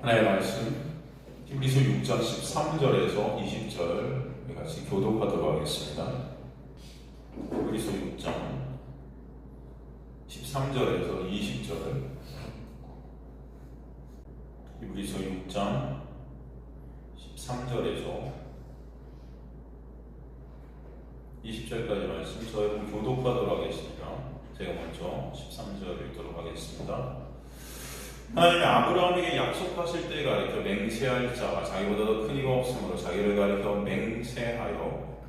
하나의 말씀 히브리서 6장 13절에서 20절 같이 교독하도록 하겠습니다. 히브리서 6장 13절에서 20절, 히브리서 6장 13절에서 20절까지 말씀 저희는 교독하도록 하겠습니다. 제가 먼저 13절 읽도록 하겠습니다. 하나님이 아브라함에게 약속하실 때 가리켜 맹세할 자가 자기보다 더 큰 이가 없으므로 자기를 가리켜 맹세하여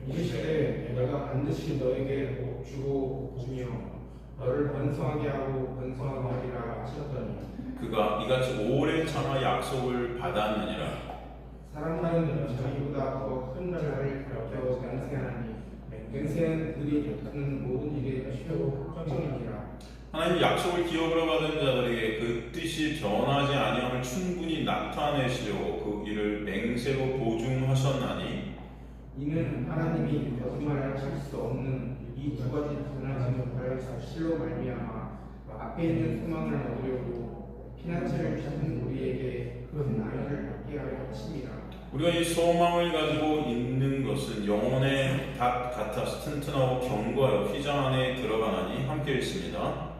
이르시되 내가 반드시 너에게 복 주고 보며 너를 번성하게 하고 번성하게 하리라 하셨더니 그가 이같이 오래 참아 약속을 받았느니라. 사람들은 자기보다 더 큰 자를 가리켜 맹세하니 맹세는 그들이 겪는 모든 일의 최후 확정이니라. 하나님이 약속을 기업으로 받은 자들에게 그 뜻이 변하지 아니함을 충분히 나타내시려고 그 일을 맹세로 보증하셨나니 이는 하나님이 거짓말을 할 수 없는 이 두 가지 변하지 못할 사실로 말미암아 앞에 있는 소망을 얻으려고 피난처를 찾는 우리에게 큰 안을 받게 하려 하심이라. 우리가 이 소망을 가지고 있는 것은 영혼의 닷 같아서 튼튼하고 견고하여 휘장 안에 들어가나니 함께 읽습니다.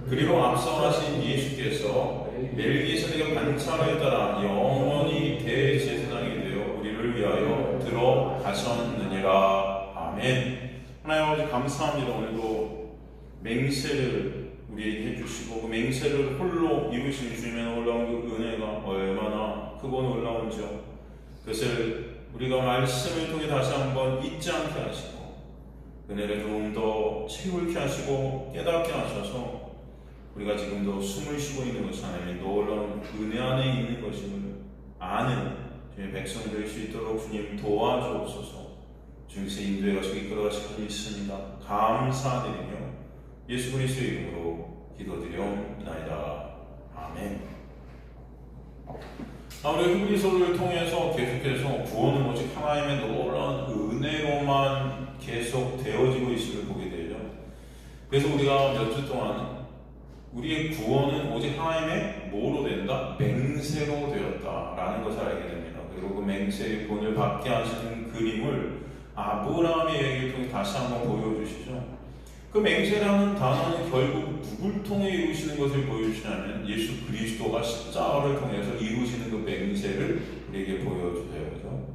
그리고 앞서 하신 예수께서 멜기세덱의 반차를 따라 영원히 대제사장이 되어 우리를 위하여 들어가셨느니라. 아멘. 하나님 아버지 감사합니다. 오늘도 맹세를 우리에게 해주시고 그 맹세를 홀로 이루신 주님의 놀라운 그 은혜가 얼마나 크고 놀라운지요. 그것을 우리가 말씀을 통해 다시 한번 잊지 않게 하시고 은혜를 조금 더 채울게 하시고 깨닫게 하셔서 우리가 지금도 숨을 쉬고 있는 것이 하나님의 놀라운 은혜 안에 있는 것임을 아는 주님의 백성 될 수 있도록 주님 도와주옵소서. 주님께서 인도해 가시고 이끌어 가시고 있습니다. 감사드리며 예수 그리스도의 이름으로 기도드리옵나이다. 아멘. 우리가 히브리서를 통해서 계속해서 구원은 오직 하나님의 놀라운 은혜로만 계속 되어지고 있음을 보게 되죠. 그래서 우리가 몇 주 동안 우리의 구원은 오직 하나님의 뭐로 된다? 맹세로 되었다라는 것을 알게 됩니다. 그리고 그 맹세의 구원을 받게 하시는 그림을 아브라함의 얘기를 통해 다시 한번 보여주시죠. 그 맹세라는 단어는 결국 누굴 통해 이루시는 것을 보여주시냐면 예수 그리스도가 십자가를 통해서 이루시는 그 맹세를 우리에게 보여주세요. 그죠?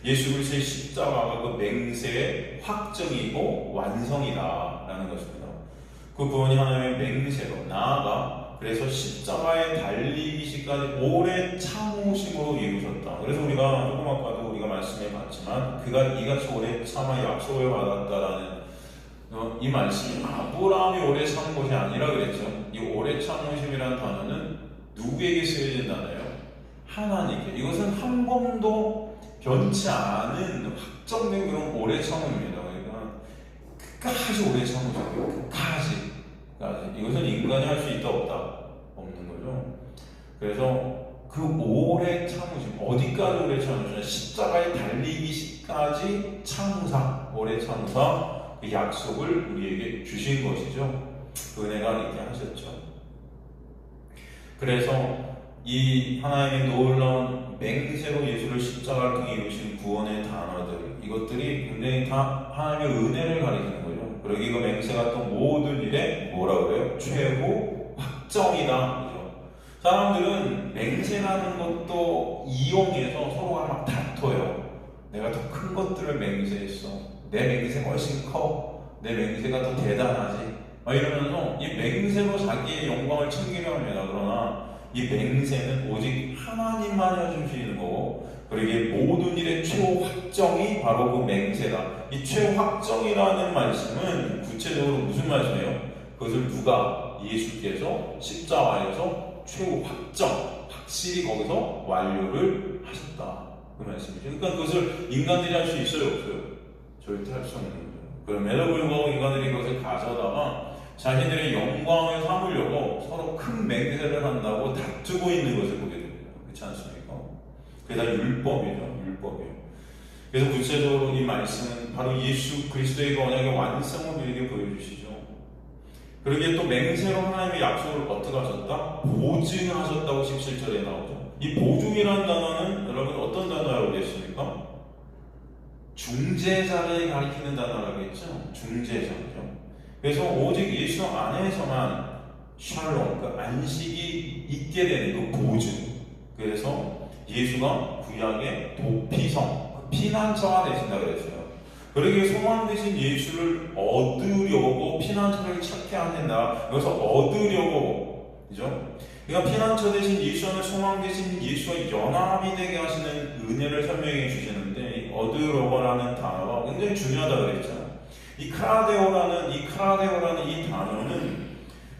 예수 그리스도의 십자가가 그 맹세의 확정이고 완성이다라는 것입니다. 그 구원이 하나님의 맹세로 나아가 그래서 십자가에 달리기시까지 오래 참으심으로 이루셨다. 그래서 우리가 조금 아까도 우리가 말씀해 봤지만 그가 이같이 오래 참아 약속을 받았다라는 이 말씀이 아브라함이 오래 참은 것이 아니라 그랬죠. 이 오래 참으심이라는 단어는 누구에게 쓰여진 단어예요? 하나님께. 이것은 한 번도 변치 않은 확정된 그런 오래 참음입니다. 그러니까 끝까지 오래 참으셨고요. 끝까지. 이것은 인간이 할 수 있다 없다? 없는 거죠. 그래서 그 오래 참으심, 어디까지 오래 참으시냐? 십자가에 달리기까지 참으사, 오래 참으사 그 약속을 우리에게 주신 것이죠. 그 은혜가 이렇게 하셨죠. 그래서 이 하나님의 놀라운 맹세로 예수를 십자가를 통해 이루신 구원의 단어들, 이것들이 굉장히 다 하나님의 은혜를 가리키는 거죠. 그리고 이거 맹세가 또 모든 일에 뭐라 그래요? 최후 확정이다. 그죠? 사람들은 맹세라는 것도 이용해서 서로가 막 다퉈요. 내가 더 큰 것들을 맹세했어. 내 맹세가 훨씬 커. 내 맹세가 더 대단하지. 이러면서 이 맹세로 자기의 영광을 챙기려 합니다. 그러나 이 맹세는 오직 하나님만 해주시는 거고, 그리고 이 모든 일의 최후 확정이 바로 그 맹세다. 이 최후 확정이라는 말씀은 구체적으로 무슨 말씀이에요? 그것을 누가? 예수께서 십자가에서 최후 확정, 확실히 거기서 완료를 하셨다. 그 말씀이죠. 그러니까 그것을 인간들이 할 수 있어요, 없어요? 절대 할 수 없는 거죠. 그럼에도 불구하고 인간들이 그것을 가져다가 자신들의 영광을 삼으려고 서로 큰 맹세를 한다고 다투고 있는 것을 보게 됩니다. 그렇지 않습니까? 그게 다 율법이죠. 율법이에요. 그래서 구체적으로 이 말씀은 바로 예수 그리스도의 언약의 완성을 우리에게 보여주시죠. 그러기에 또 맹세로 하나님의 약속을 어떻게 하셨다? 보증하셨다고 17절에 나오죠. 이 보증이라는 단어는 여러분 어떤 단어라고 했습니까? 중재자를 가리키는 단어라고 했죠. 중재자죠. 그래서 오직 예수 안에서만 샬롬, 그 안식이 있게 되는 그 보증. 그래서 예수가 구약의 도피성, 그 피난처가 되신다 그랬어요. 그러기에 소망 되신 예수를 얻으려고 피난처를 찾게 하는다. 여기서 얻으려고, 그죠? 그러니까 피난처 되신 예수 안에 소망 되신 예수와 연합이 되게 하시는 은혜를 설명해 주시는데, 이 얻으려고라는 단어가 굉장히 중요하다 그랬잖아요. 이 크라데오라는 이 단어는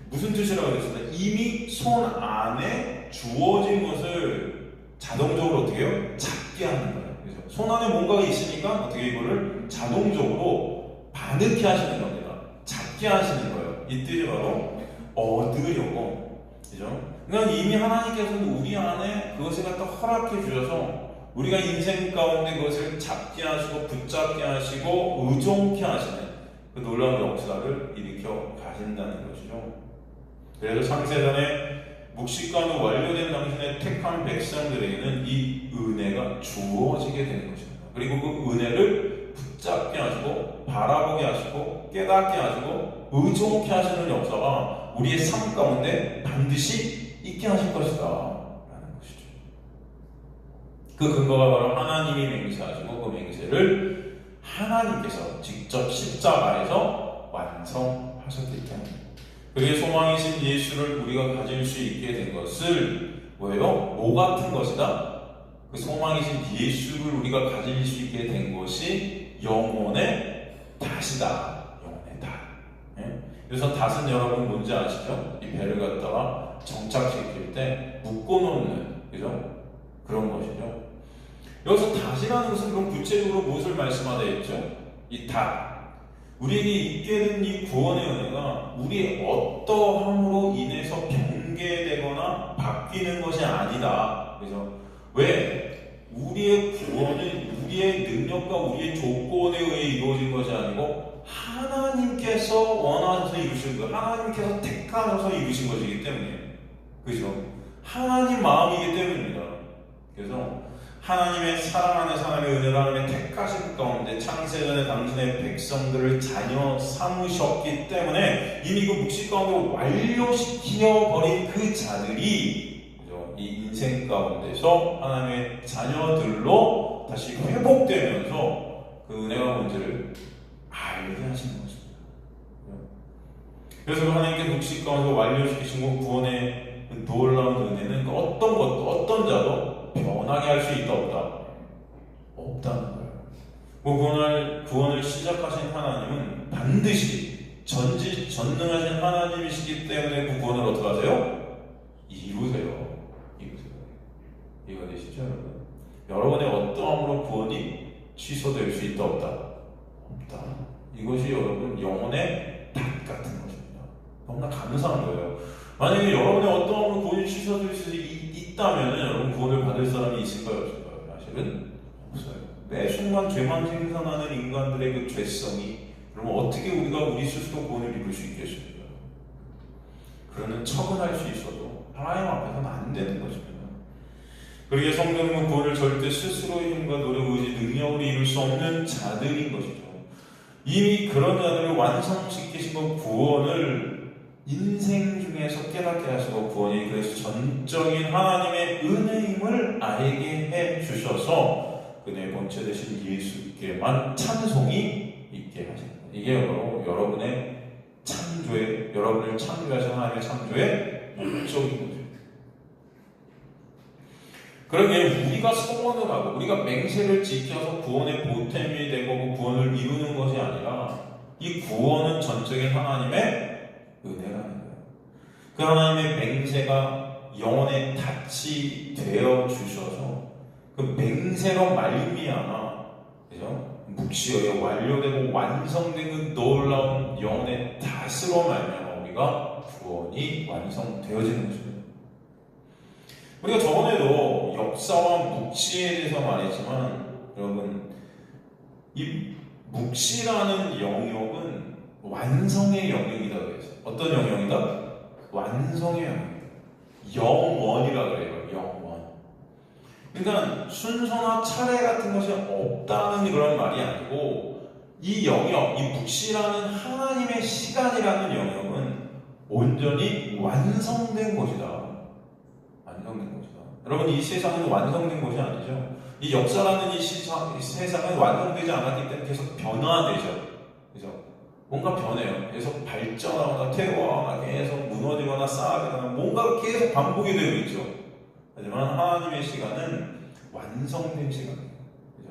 무슨 뜻이라고 그랬습니다. 이미 손 안에 주어진 것을 자동적으로 어떻게 해요? 잡게 하는 거예요. 그래서 손 안에 뭔가가 있으니까 어떻게 이거를 자동적으로 반응케 하시는 겁니다. 잡게 하시는 거예요. 이 뜻이 바로 얻으려고. 그죠? 그러니까 이미 하나님께서는 우리 안에 그것을 갖다 허락해 주셔서 우리가 인생 가운데 그것을 잡게 하시고 붙잡게 하시고 의존케 하시는 그 놀라운 역사를 일으켜 가신다는 것이죠. 그래서 창세전에 묵시간으로 완료된 당신의 택한 백성들에게는 이 은혜가 주어지게 되는 것입니다. 그리고 그 은혜를 붙잡게 하시고 바라보게 하시고 깨닫게 하시고 의존케 하시는 역사가 우리의 삶 가운데 반드시 있게 하실 것이다 라는 것이죠. 그 근거가 바로 하나님이 맹세하시고 그 맹세를 하나님께서 직접 십자가에서 완성하셨기 때문입니다. 그의 소망이신 예수를 우리가 가질 수 있게 된 것을 뭐예요? 뭐 같은 것이다? 그 소망이신 예수를 우리가 가질 수 있게 된 것이 영혼의 닷이다. 영혼의 닷. 예? 그래서 닷은 여러분 뭔지 아시죠? 이 배를 갖다가 정착시킬 때 묶어놓는, 그죠? 그런 것이죠. 여기서 닷이라는 것은 그럼 구체적으로 무엇을 말씀하다 했죠? 이 닷. 우리에게 있게 된 이 구원의 은혜가 우리의 어떠함으로 인해서 변개되거나 바뀌는 것이 아니다. 그래서 왜? 우리의 구원은 우리의 능력과 우리의 조건에 의해 이루어진 것이 아니고 하나님께서 원하셔서 이루신 것, 하나님께서 택하셔서 이루신 것이기 때문에, 그죠? 하나님 마음이기 때문입니다. 그래서 하나님의 사랑하는 사람의 은혜로 하나님의 택하신 가운데 창세전에 당신의 백성들을 자녀 삼으셨기 때문에 이미 그 묵시 가운데 완료시켜 버린 그 자들이, 그죠? 이 인생 가운데서 하나님의 자녀들로 다시 회복되면서 그 은혜가 뭔지를 알게 하시는 것입니다. 그래서 하나님께 묵시 가운데 완료시키신 그 구원의 놀라운 은혜는 어떤 것도 어떤 자도 변하게 할 수 있다 없다? 없다는 거예요. 그 구원을 시작하신 하나님은 반드시 전능하신 하나님이시기 때문에 그 구원을 어떻게 하세요? 이루세요. 이거 되시죠 여러분? 여러분의 어떠함으로 구원이 취소될 수 있다 없다? 없다. 이것이 여러분 영혼의 닷 같은 것입니다. 너무나 감사한 거예요. 만약에 여러분의 어떠함으로 구원이 취소될 수 있다면 여러분 구원을 받을 사람이 있을까요? 없을까요? 사실은 없어요. 매 순간 죄만 생산하는 인간들의 그 죄성이 그러면 어떻게 우리 스스로 구원을 이룰 수 있겠습니까? 그러는 척은 할 수 있어도 하나님 앞에서는 안 되는 것입니다. 그러기에 성경은 구원을 절대 스스로의 힘과 노력, 의지, 능력으로 이룰 수 없는 자들인 것이죠. 이미 그런 자들을 완성시키신 그 구원을 인생 중에서 깨닫게 하시고 구원이 그래서 전적인 하나님의 은혜임을 알게 해 주셔서 그의 본체 되신 예수께만 찬송이 있게 하십니다. 이게 바로 여러분의 창조의, 여러분을 창조하신 하나님의 창조의 목적인 거죠. 그러기에 우리가 소원을 하고 우리가 맹세를 지켜서 구원의 보탬이 되고 구원을 이루는 것이 아니라 이 구원은 전적인 하나님의 은혜라는 거예요. 그 하나님의 맹세가 영혼의 닷이 되어 주셔서 그 맹세로 말미암아, 그죠? 묵시어에 완료되고 완성된 그 놀라운 영혼의 닷으로 말미암아 우리가 구원이 완성되어지는 것입니다. 우리가 저번에도 역사와 묵시에 대해서 말했지만 여러분 이 묵시라는 영역은 완성의 영역이다 그랬어요. 어떤 영역이다? 완성의 영역. 영원이라 그래요. 영원. 그러니까 순서나 차례 같은 것이 없다는 그런 말이 아니고 이 영역, 이 묵시라는 하나님의 시간이라는 영역은 온전히 완성된 것이다. 완성된 것이다. 여러분 이 세상은 완성된 것이 아니죠. 이 역사라는 이 세상은 완성되지 않았기 때문에 계속 변화되죠. 그죠? 뭔가 변해요. 계속 발전하거나 퇴화하거나 계속 무너지거나 쌓아지거나 뭔가 계속 반복이 되고 있죠. 하지만 하나님의 시간은 완성된 시간이에요. 그죠?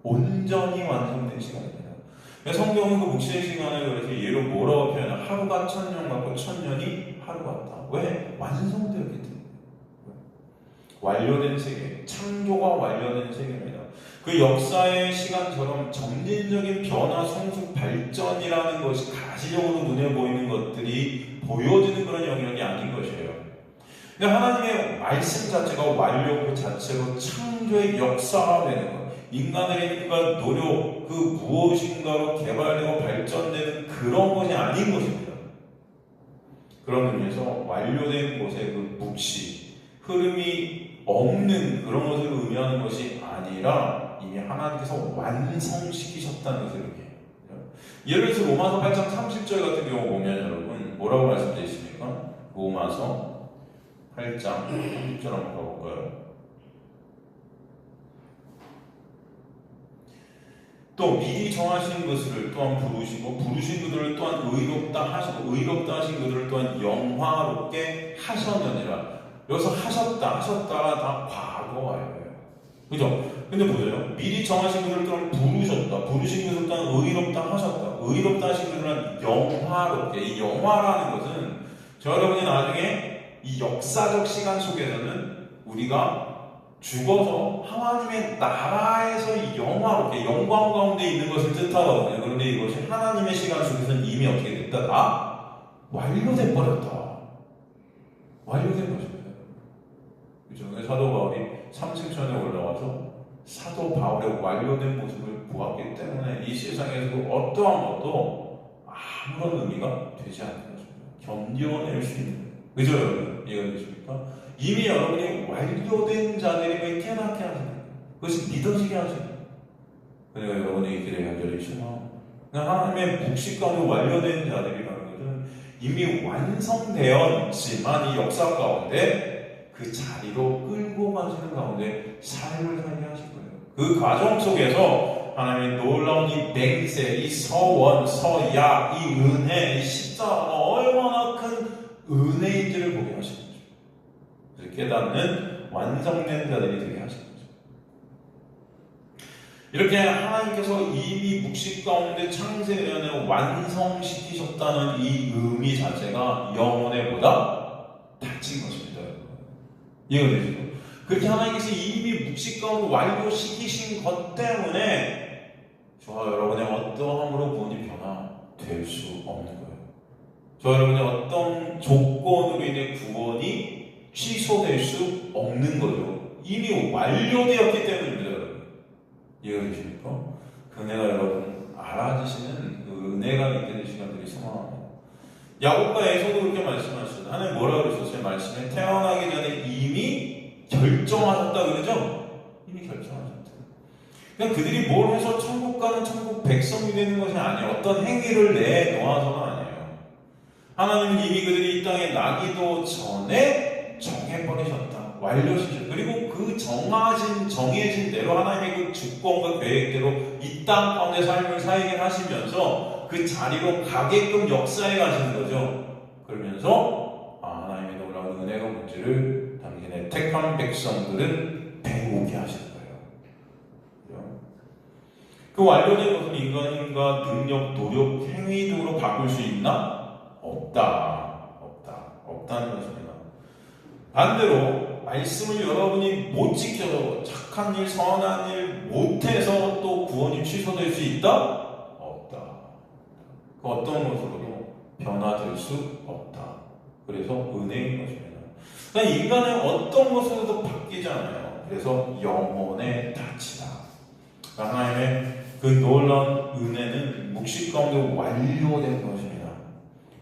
온전히 완성된 시간입니다. 성경은 그 묵시의 시간을 그래서 예로 뭐라고 표현하냐? 하루가 1000년 같고 1000년이 하루 같다. 왜? 완성되었기 때문에. 완료된 세계, 창조가 완료된 세계입니다. 그 역사의 시간처럼 점진적인 변화, 성숙, 발전이라는 것이 가시적으로 눈에 보이는 것들이 보여지는 그런 영역이 아닌 것이에요. 그러니까 하나님의 말씀 자체가 완료 그 자체로 창조의 역사가 되는 것, 인간의 힘과 노력, 그 무엇인가로 개발되고 발전되는 그런 것이 아닌 것입니다. 그런 의미에서 완료된 곳의 그 묵시, 흐름이 없는 그런 것을 의미하는 것이 아니라 이미 하나님께서 완성시키셨다는 것을 의미해요. 예를 들어서 로마서 8장 30절 같은 경우 보면 여러분 뭐라고 말씀되어 있습니까? 로마서 8장 30절 한번 가볼까요? 또 미리 정하신 것을 또한 부르시고 부르신 그들을 또한 의롭다 하시고 의롭다 하신 그들을 또한 영화롭게 하셨느니라. 여기서 하셨다가 다 과거예요. 그죠? 근데 보세요. 미리 정하신 그들을 또한 부르셨다. 부르신 그들을 또한 의롭다 하셨다. 의롭다 하신 그들은 영화롭게. 이 영화라는 것은 저 여러분이 나중에 이 역사적 시간 속에서는 우리가 죽어서 하나님의 나라에서 이 영화롭게 영광 가운데 있는 것을 뜻하거든요. 그런데 이것이 하나님의 시간 속에서는 이미 어떻게 됐다? 다 완료돼 버렸다. 완료된 것입니다. 그죠? 사도 바울이 3층천에 올라와서 사도 바울의 완료된 모습을 보았기 때문에 이 세상에서 어떠한 것도 아무런 의미가 되지 않는 것입니다. 견뎌낼 수 있는. 그죠, 여러분? 이해되십니까? 이미 여러분이 완료된 자들임을 깨닫게 하시는 거예요. 그것이 믿어지게 하시는 거예요. 그러니까 여러분의 이 길의 연결이지만 하나님의 묵시 가운데 완료된 자들이라는 것은 이미 완성되었지만 이 역사 가운데 그 자리로 끌고 가시는 가운데 삶을 살게 하실 거예요. 그 과정 속에서 하나님의 놀라운 이 맹세, 이 서원, 서약, 이 은혜, 이 십자가가 얼마나 큰 은혜인지를 보게 하시는 거죠. 그래서 깨닫는 완성된 자들이 되게 하시는 거죠. 이렇게 하나님께서 이미 묵시 가운데 창세년에 완성시키셨다는 이 의미 자체가 영혼의 보다 닫힌 것입니다. 이해가 되시죠? 그렇게 하나님께서 이미 묵시 가운데 완료시키신 것 때문에 저와 여러분의 어떠함으로 구원이 변화될 수 없는 거예요. 저와 여러분의 어떤 조건으로 인해 구원이 취소될 수 없는 거죠. 이미 완료되었기 때문입니다, 여러분. 이해가 되십니까? 그 은혜가 여러분 알아지시는 그 은혜가 있게 될 시간들이 소망합니다. 야곱과 에서도 그렇게 말씀하셨어요. 하나님 뭐라고 그러셨어요? 말씀에 태어나기 전에 이미 결정하셨다 그러죠? 이미 결정하셨다. 그냥 그들이 뭘 해서 천국 가는 천국 백성이 되는 것이 아니에요. 어떤 행위를 내놓아서가 아니에요. 하나님은 이미 그들이 이 땅에 나기도 전에 정해버리셨다. 완료시켰다. 그리고 그 정해진 대로 하나님의 그 주권과 계획대로 이 땅 가운데 삶을 살게 하시면서 그 자리로 가게끔 역사해 가시는 거죠. 그러면서 하나님의 놀라운 은혜가 뭔지를 당신의 택한 백성들은 배우게 하시는 거예요. 그 완료된 것은 인간의 힘과 능력, 노력, 행위 등으로 바꿀 수 있나? 없다는 것입니다. 반대로 말씀을 여러분이 못 지켜서 착한 일, 선한 일 못해서 또 구원이 취소될 수 있다? 없다. 그 어떤 것으로도 변화될 수 없다. 그래서 은혜인 것입니다. 그러니까 인간은 어떤 것으로도 바뀌지 않아요. 그래서 영혼의 닫히다. 하나님의 그 놀라운 은혜는 묵시 가운데 완료된 것입니다.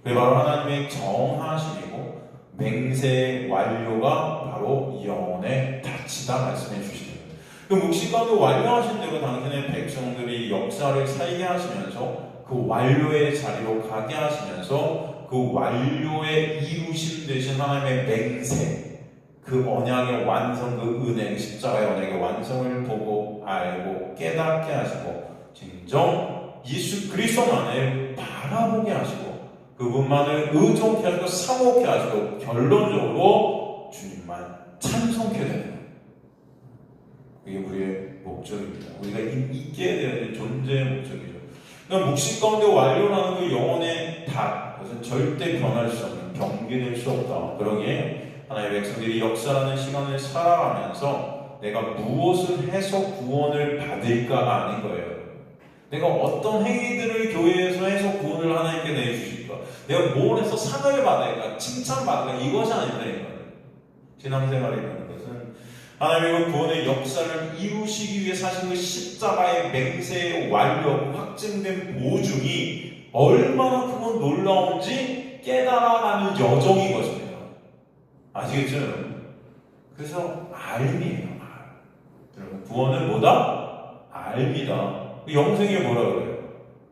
그게 바로 하나님의 정하심이고 맹세의 완료가 바로 영혼의 닫히다 말씀해 주시는 거예요. 그 묵시 가운데 완료하신 대로 당신의 백성들이 역사를 살게 하시면서 그 완료의 자리로 가게 하시면서 그 완료의 이루심 되신 하나님의 맹세, 그 언약의 완성, 그 은혜, 십자가의 언약의 완성을 보고 알고 깨닫게 하시고 진정 예수 그리스도만을 바라보게 하시고 그분만을 의존케 하시고 사모케 하시고 결론적으로 주님만 찬송케 되는 거예요. 그게 우리의 목적입니다. 우리가 있게 되는 존재의 목적이죠. 그러니까 묵시 가운데 완료라는 그 영혼의 닫, 그것은 절대 변할 수 없는, 경계될 수 없다. 그러기에 하나님의 백성들이 역사라는 시간을 살아가면서 내가 무엇을 해서 구원을 받을까가 아닌 거예요. 내가 어떤 행위들을 교회에서 해서 구원을 하나님께 내주실까? 내가 뭘 해서 상을 받을까? 칭찬받을까? 이것이 아니다. 신앙생활이라는 것은 하나님의 구원의 역사를 이루시기 위해 사신 그 십자가의 맹세의 완료, 확증된 보증이 얼마나 크고 놀라운지 깨달아가는 여정인 것입니다. 아시겠죠? 그래서 알미예요. 여러분, 구원은 뭐다? 알미다. 영생이 뭐라 그래요?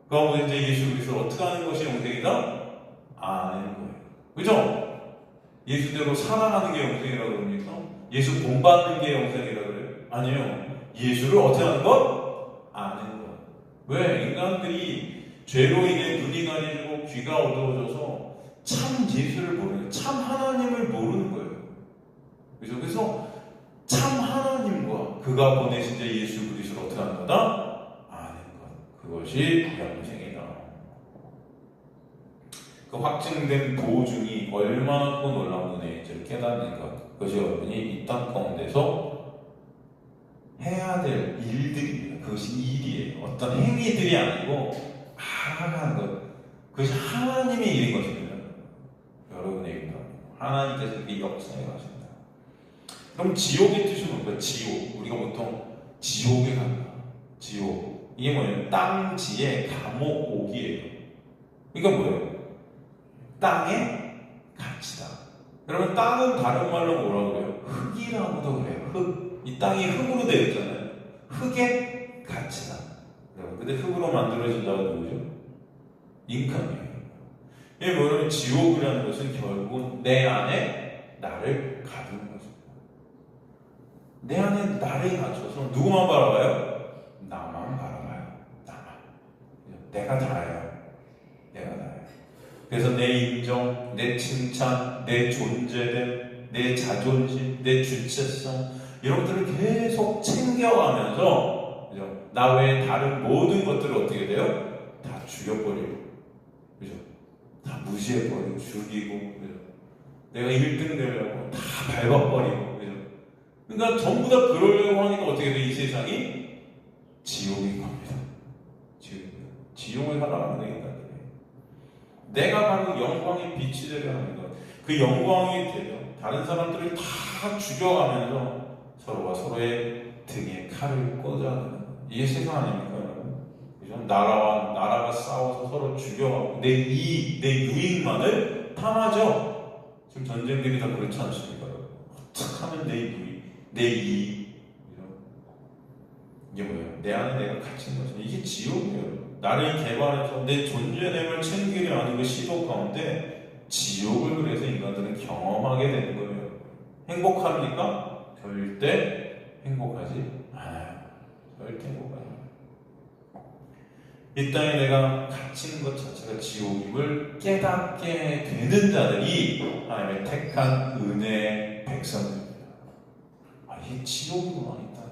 그러면 이제 예수 그리스도를 어떻게 하는 것이 영생이다? 아는 거예요. 그죠? 예수대로 살아가는 게 영생이라고 그럽니까? 예수 본받는 게 영생이라고 그래요? 아니요. 예수를 어떻게 하는 것? 아는 것. 왜? 인간들이 죄로 인해 눈이 가려지고 귀가 어두워져서 참 예수를 모르는 거예요. 참 하나님을 모르는 거예요. 그래서 참 하나님과 그가 보내신 자 예수 그리스도를 어떻게 하는 거다? 그것이 영생이다. 그 확증된 보증이 얼마나 큰 놀라운 은혜인지를 깨닫는 것. 그것이 여러분이 이 땅 가운데서 해야 될 일들입니다. 그것이 일이에요. 어떤 행위들이 아니고 알아가는 것. 그것이 하나님의 일인 것입니다. 여러분의 일입니다. 하나님께서 이렇게 역사해 가신다. 그럼 지옥의 뜻이 뭡니까? 지옥. 우리가 보통 지옥에 간다. 지옥. 이게 뭐예요? 땅지의 감옥 옥이에요. 그러니까 뭐예요? 땅의 가치다. 여러분, 땅은 다른 말로 뭐라고 그래요? 흙이라고도 그래요. 흙. 이 땅이 흙으로 되어 있잖아요. 흙의 가치다. 근데 흙으로 만들어진 자가 누구죠? 인간이에요. 이게 뭐냐면 지옥이라는 것은 결국 내 안에 나를 가두는 것입니다. 내 안에 나를 갖춰서 누구만 바라봐요? 나만 바라봐요. 내가 다예요. 내가 다예요. 그래서 내 인정, 내 칭찬, 내 존재됨, 내 자존심, 내 주체성 이런 것들을 계속 챙겨가면서 그죠? 나 외에 다른 모든 것들을 어떻게 돼요? 다 죽여버리고 그죠? 다 무시해버리고 죽이고 그죠? 내가 1등 되려고 다 밟아버리고 그죠? 그러니까 전부 다 그러려고 하니까 어떻게 돼? 이 세상이 지옥인 겁니다. 지옥을 살아가는 인간들이에요. 내가 바로 영광의 빛이 되려 하는 것. 그 영광이 되려 다른 사람들을 다 죽여가면서 서로가 서로의 등에 칼을 꽂아가는 것. 이게 세상 아닙니까, 여러분? 그죠? 나라가 싸워서 서로 죽여가고 내 유익만을 탐하죠. 지금 전쟁들이 다 그렇지 않습니까, 여러분? 어떻게 하면 내 유익, 내 이익. 이게 뭐예요? 내 안에 내가 갇힌 거죠. 이게 지옥이에요. 나를 개발해서 내 존재됨을 챙기려 하는 그 시도 가운데 지옥을 그래서 인간들은 경험하게 되는 거예요. 행복합니까? 절대 행복하지 않아요. 절대 행복하지 않아요. 이 땅에 내가 갇힌 것 자체가 지옥임을 깨닫게 되는 자들이 하나님의 택한 은혜의 백성들입니다. 이게 지옥이구나, 이 땅이.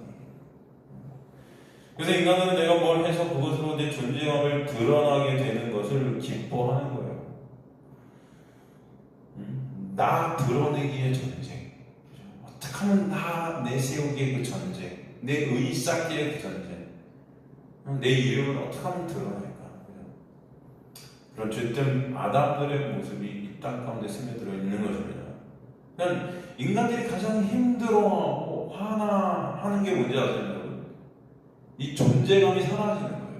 그래서 인간은 내가 뭘 해서 그것으로 내 존재감을 드러나게 되는 것을 기뻐하는 거예요. 나 드러내기의 전쟁. 어떻게 하면 나 내세우기의 그 전쟁. 내 의 쌓기의 그 전쟁. 내 이름을 어떻게 하면 드러낼까. 그런 죄된 아담들의 모습이 이 땅 가운데 스며들어 있는 것입니다. 그냥 인간들이 가장 힘들어하고 화나하는 게 뭔지 아세요? 이 존재감이 사라지는 거예요.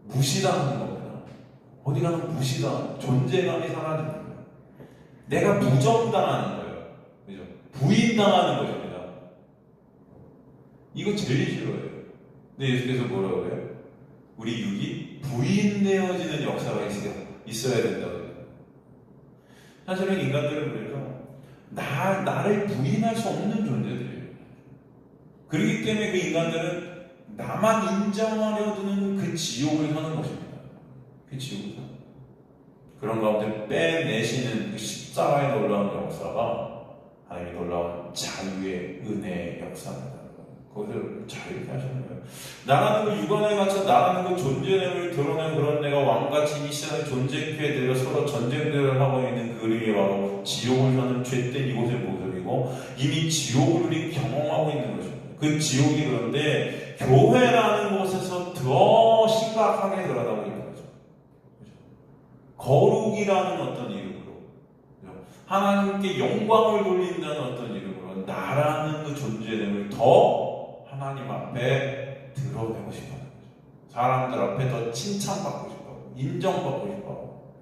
무시당하는 겁니다. 어디 가면 무시당, 존재감이 사라지는 거예요. 내가 부정당하는 거예요. 그죠? 부인당하는 것입니다. 이거 제일 싫어요. 근데 예수께서 뭐라고 그래요? 우리 육이 부인되어지는 역사가 있어야 된다고 해요. 사실은 인간들은 그래서 나를 부인할 수 없는 존재들이에요. 그렇기 때문에 그 인간들은 나만 인정하려 드는 그 지옥을 사는 것입니다. 그 지옥을 사는. 그런 가운데 빼내시는 그 십자가의 놀라운 역사가 하나님의 놀라운 자유의 은혜의 역사입니다. 그것을 자유롭게 하시는 거예요. 나라는 그 육안에 갇혀 나라는 그 존재됨을 드러낸 그런 내가 왕같이 이 시간에 존재케 되려 서로 전쟁들을 하고 있는 그림이 바로 지옥을 사는 죄된 이곳의 모습이고 이미 지옥을 우리 경험하고 있는 것입니다. 그 지옥이 그런데 교회라는 곳에서 더 심각하게 드러나고 있는 거죠. 거룩이라는 어떤 이름으로 하나님께 영광을 돌린다는 어떤 이름으로 나라는 그 존재됨을 더 하나님 앞에 드러내고 싶어 하는 거죠. 사람들 앞에 더 칭찬받고 싶어 하고 인정받고 싶어 하고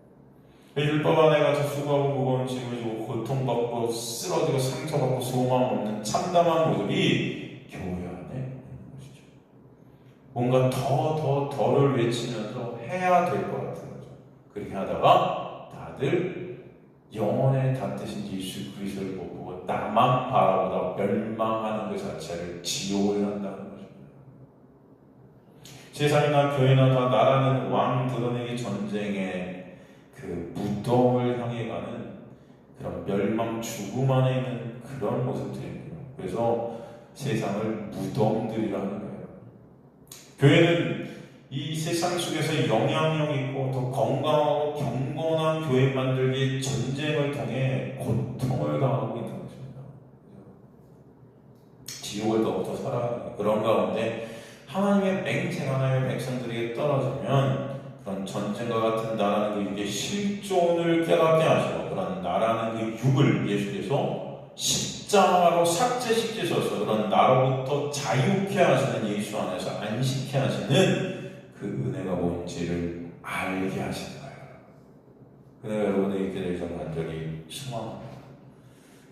율법 안에 갇혀 수고하고 무거운 짐을 지고 고통받고 쓰러지고 상처받고 소망 없는 참담한 모습이 교회 안에 있는 것이죠. 뭔가 더를 외치면서 해야 될 것 같은 거죠. 그렇게 하다가 다들 영혼에 닿으신 예수 그리스도를 못 보고 나만 바라보다 멸망하는 그 자체를 지옥을 한다는 것입니다. 세상이나 교회나 다 나라는 왕 드러내기 전쟁의 그 무덤을 향해 가는 그런 멸망 죽음 안에 있는 그런 모습들입니다. 그래서 세상을 무덤들이라는 거예요. 교회는 이 세상 속에서 영향력 있고 더 건강하고 경건한 교회 만들기 전쟁을 통해 고통을 당하고 있는 것입니다. 지옥을 더욱더 살아가는 그런 가운데 하나님의 맹세 하나님의 백성들에게 떨어지면 그런 전쟁과 같은 나라는 그 육의 실존을 깨닫게 하시고 그런 나라는 그 육을 예수께서 십자가로 삭제시키셔서 그런 나로부터 자유케 하시는 예수 안에서 안식케 하시는 그 은혜가 뭔지를 알게 하시는 거예요. 그 은혜가 여러분에게 있게 되길 저는 간절히 소망합니다.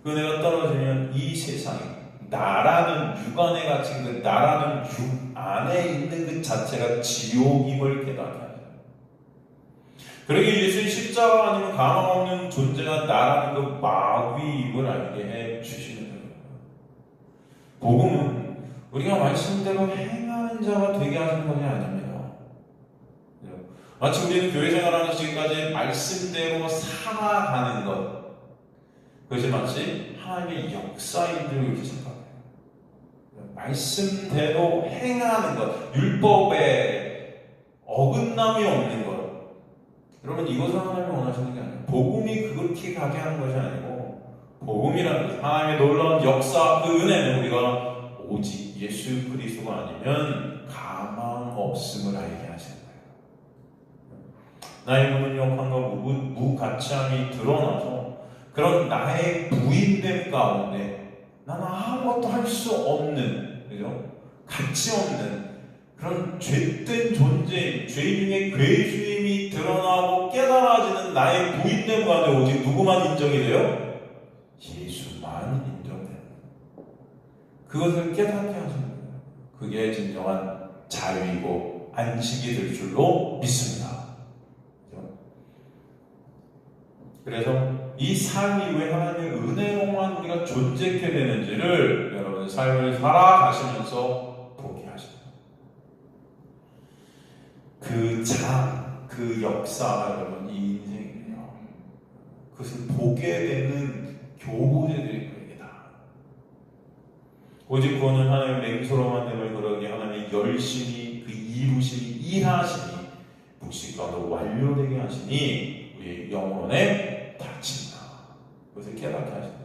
그 은혜가 떨어지면 이 세상에 나라는 육 안에 갇힌 그 나라는 육 안에 있는 그 자체가 지옥임을 깨닫게 하죠. 그러기에 예수의 십자가 아니면 가망 없는 존재가 나라는 그 마귀임을 알게 해 주시는 거예요. 복음은 우리가 말씀대로 행하는 자가 되게 하시는 것이 아닙니다. 마치 우리는 교회 생활하면서 지금까지 말씀대로 살아가는 것, 그것이 마치 하나님의 역사인 줄 이렇게 생각해요. 말씀대로 행하는 것, 율법에 어긋남이 없는 것. 여러분, 이것을 하나님이 원하시는 게 아니에요. 복음이 그렇게 가게 하는 것이 아니고 복음이라는 것, 하나님의 놀라운 역사, 그 은혜는 우리가 오직 예수 그리스도가 아니면 가망 없음을 알게 하시는 거예요. 나의 무능력함과 무가치함이 드러나서 그런 나의 부인됨 가운데 나는 아무것도 할 수 없는, 그죠? 가치 없는 그런 죄된 존재인, 죄인의 괴수임이 드러나고 깨달아지는 나의 부인됨 가운데 오직 누구만 인정이 돼요? 예수만 인정돼요. 그것을 깨닫게 하시는 거예요. 그게 진정한 자유이고 안식이 될 줄로 믿습니다. 그래서 이 삶이 왜 하나님의 은혜로만 우리가 존재케 되는지를 여러분 삶을 살아가시면서 보게 하십니다. 그 역사가 여러분 이 인생이에요. 그것을 보게 되는 교보제들이 그에게다. 오직 구원은 하나님의 맹세로만 됨을 그러게 하나님의 열심히 그 이루심이 일하시니 묵시가도 완료되게 하시니 우리의 영혼에 닥친다. 그것을 깨닫게 하신다.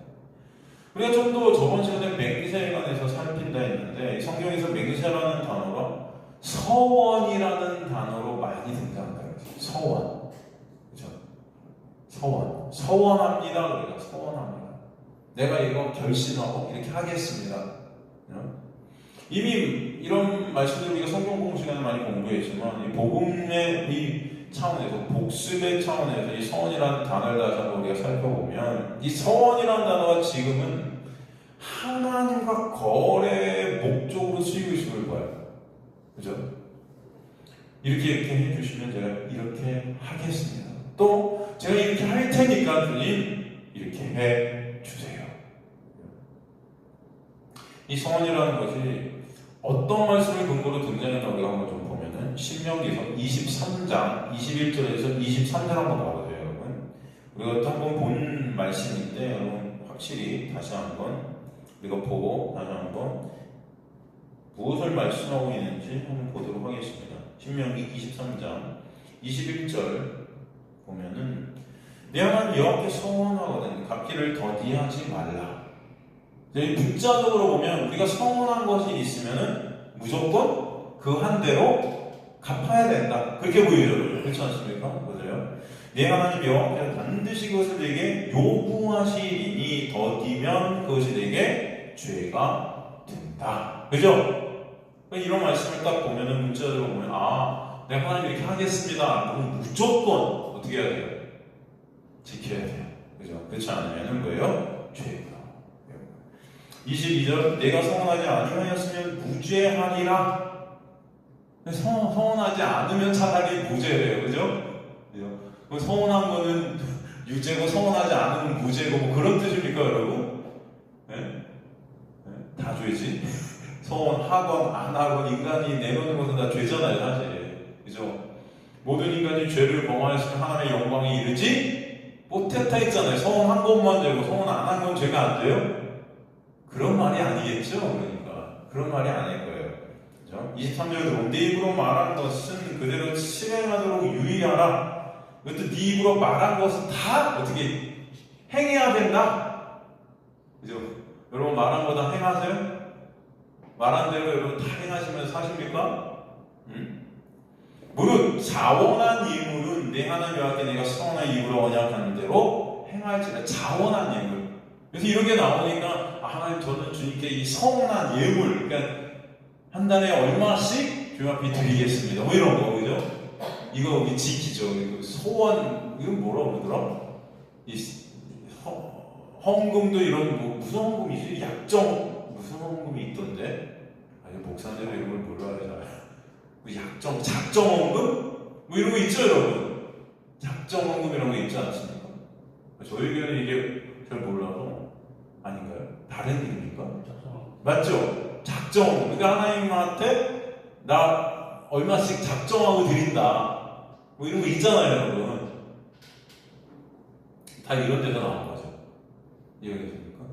우리가 좀 더 저번 시간에 맹세에 관해서 살핀다 했는데 성경에서 맹세라는 단어가 서원이라는 단어로 많이 등장한다. 서원. 그죠? 서원합니다. 우리가 서원합니다. 내가 이거 결심하고 이렇게 하겠습니다. 이미 이런 말씀들 우리가 성경 공부 시간에 많이 공부했지만 이 복음의 이 차원에서 복습의 차원에서 이 서원이라는 단어를 다시 한번 우리가 살펴보면 이 서원이라는 단어가 지금은 하나님과 거래의 목적으로 쓰이고 있음을 봐요. 그죠? 이렇게 해주시면 제가 이렇게 하겠습니다. 또 제가 이렇게 할 테니까 주님 이렇게 해주세요. 이 서원이라는 것이 어떤 말씀을 근거로 등장했나 우리가 한번 좀 보면은 신명기서 23장 21절에서 23절 한번 봐보세요, 여러분. 우리가 한번 본 말씀인데 여러분 확실히 다시 한번 우리가 보고 다시 한번 무엇을 말씀하고 있는지 한번 보도록 하겠습니다. 신명기 23장 21절 보면은 내 하나님 여호와께 서원하거든 갚기를 더디하지 말라. 문자적으로 보면 우리가 서원한 것이 있으면은 무조건 그 한 대로 갚아야 된다. 그렇게 보이죠. 그렇지 않습니까? 맞아요. 내 하나님 여호와께서 반드시 그것을 내게 요구하시리니 더디면 그것이 내게 죄가 된다. 그죠? 이런 말씀을 딱 보면은 문자적으로 보면 내가 하나님 이렇게 하겠습니다. 그럼 무조건 어떻게 해야 돼요? 지켜야 돼요. 그죠? 그렇지 않으면은 뭐예요? 죄가. 22절 내가 서원하지 아니하였으면 무죄하리라. 서원하지 않으면 차라리 무죄래요. 그죠? 서원한 거는 유죄고 서원하지 않으면 무죄고 뭐 그런 뜻입니까 여러분? 네? 네? 다 죄지. 서원하건 안 하건 인간이 내놓는 것은 다 죄잖아요 사실. 그죠? 모든 인간이 죄를 범하였으면 하나님의 영광에 이르지 못했다 했잖아요. 서원한 것만 죄고 서원 안 한 건 죄가 안 돼요? 그런 말이 아니겠죠. 그러니까 그런 말이 아닐 거예요. 그죠? 23절에 보면 네 입으로 말한 것은 그대로 실행하도록 유의하라. 이것도 네 입으로 말한 것은 다 어떻게 행해야 된다. 그죠? 여러분 말한 거 다 행하세요? 말한 대로 여러분 다 행하시면 사십니까? 무릇 자원한 예물은 내 하나님 여호와께 내가 서원한 입으로 언약하는 대로 행할지라. 자원한 예물. 그래서 이런 게 나오니까 하나님 저는 주님께 이 서원한 예물, 그러니까 한 달에 얼마씩 주님 앞에 드리겠습니다. 뭐 이런 거, 그죠? 이거 우리 지키죠. 이거 소원, 이거 뭐라고 그러더라? 이 헌금도 이런 뭐 무슨 헌금이지? 약정 무슨 헌금이 있던데? 아니 목사님들 이런 걸 몰라야 되잖아요. 약정, 작정 헌금? 뭐 이런 거 있죠, 여러분? 작정 헌금 이런 거 있지 않습니까? 저희 교회는 이게 잘 몰라서 아닌가요? 다른 일입니까? 맞죠? 작정. 그러니까 하나님한테 나 얼마씩 작정하고 드린다. 뭐 이런 거 있잖아요, 여러분. 다 이런 데서 나온 거죠. 이해되십니까?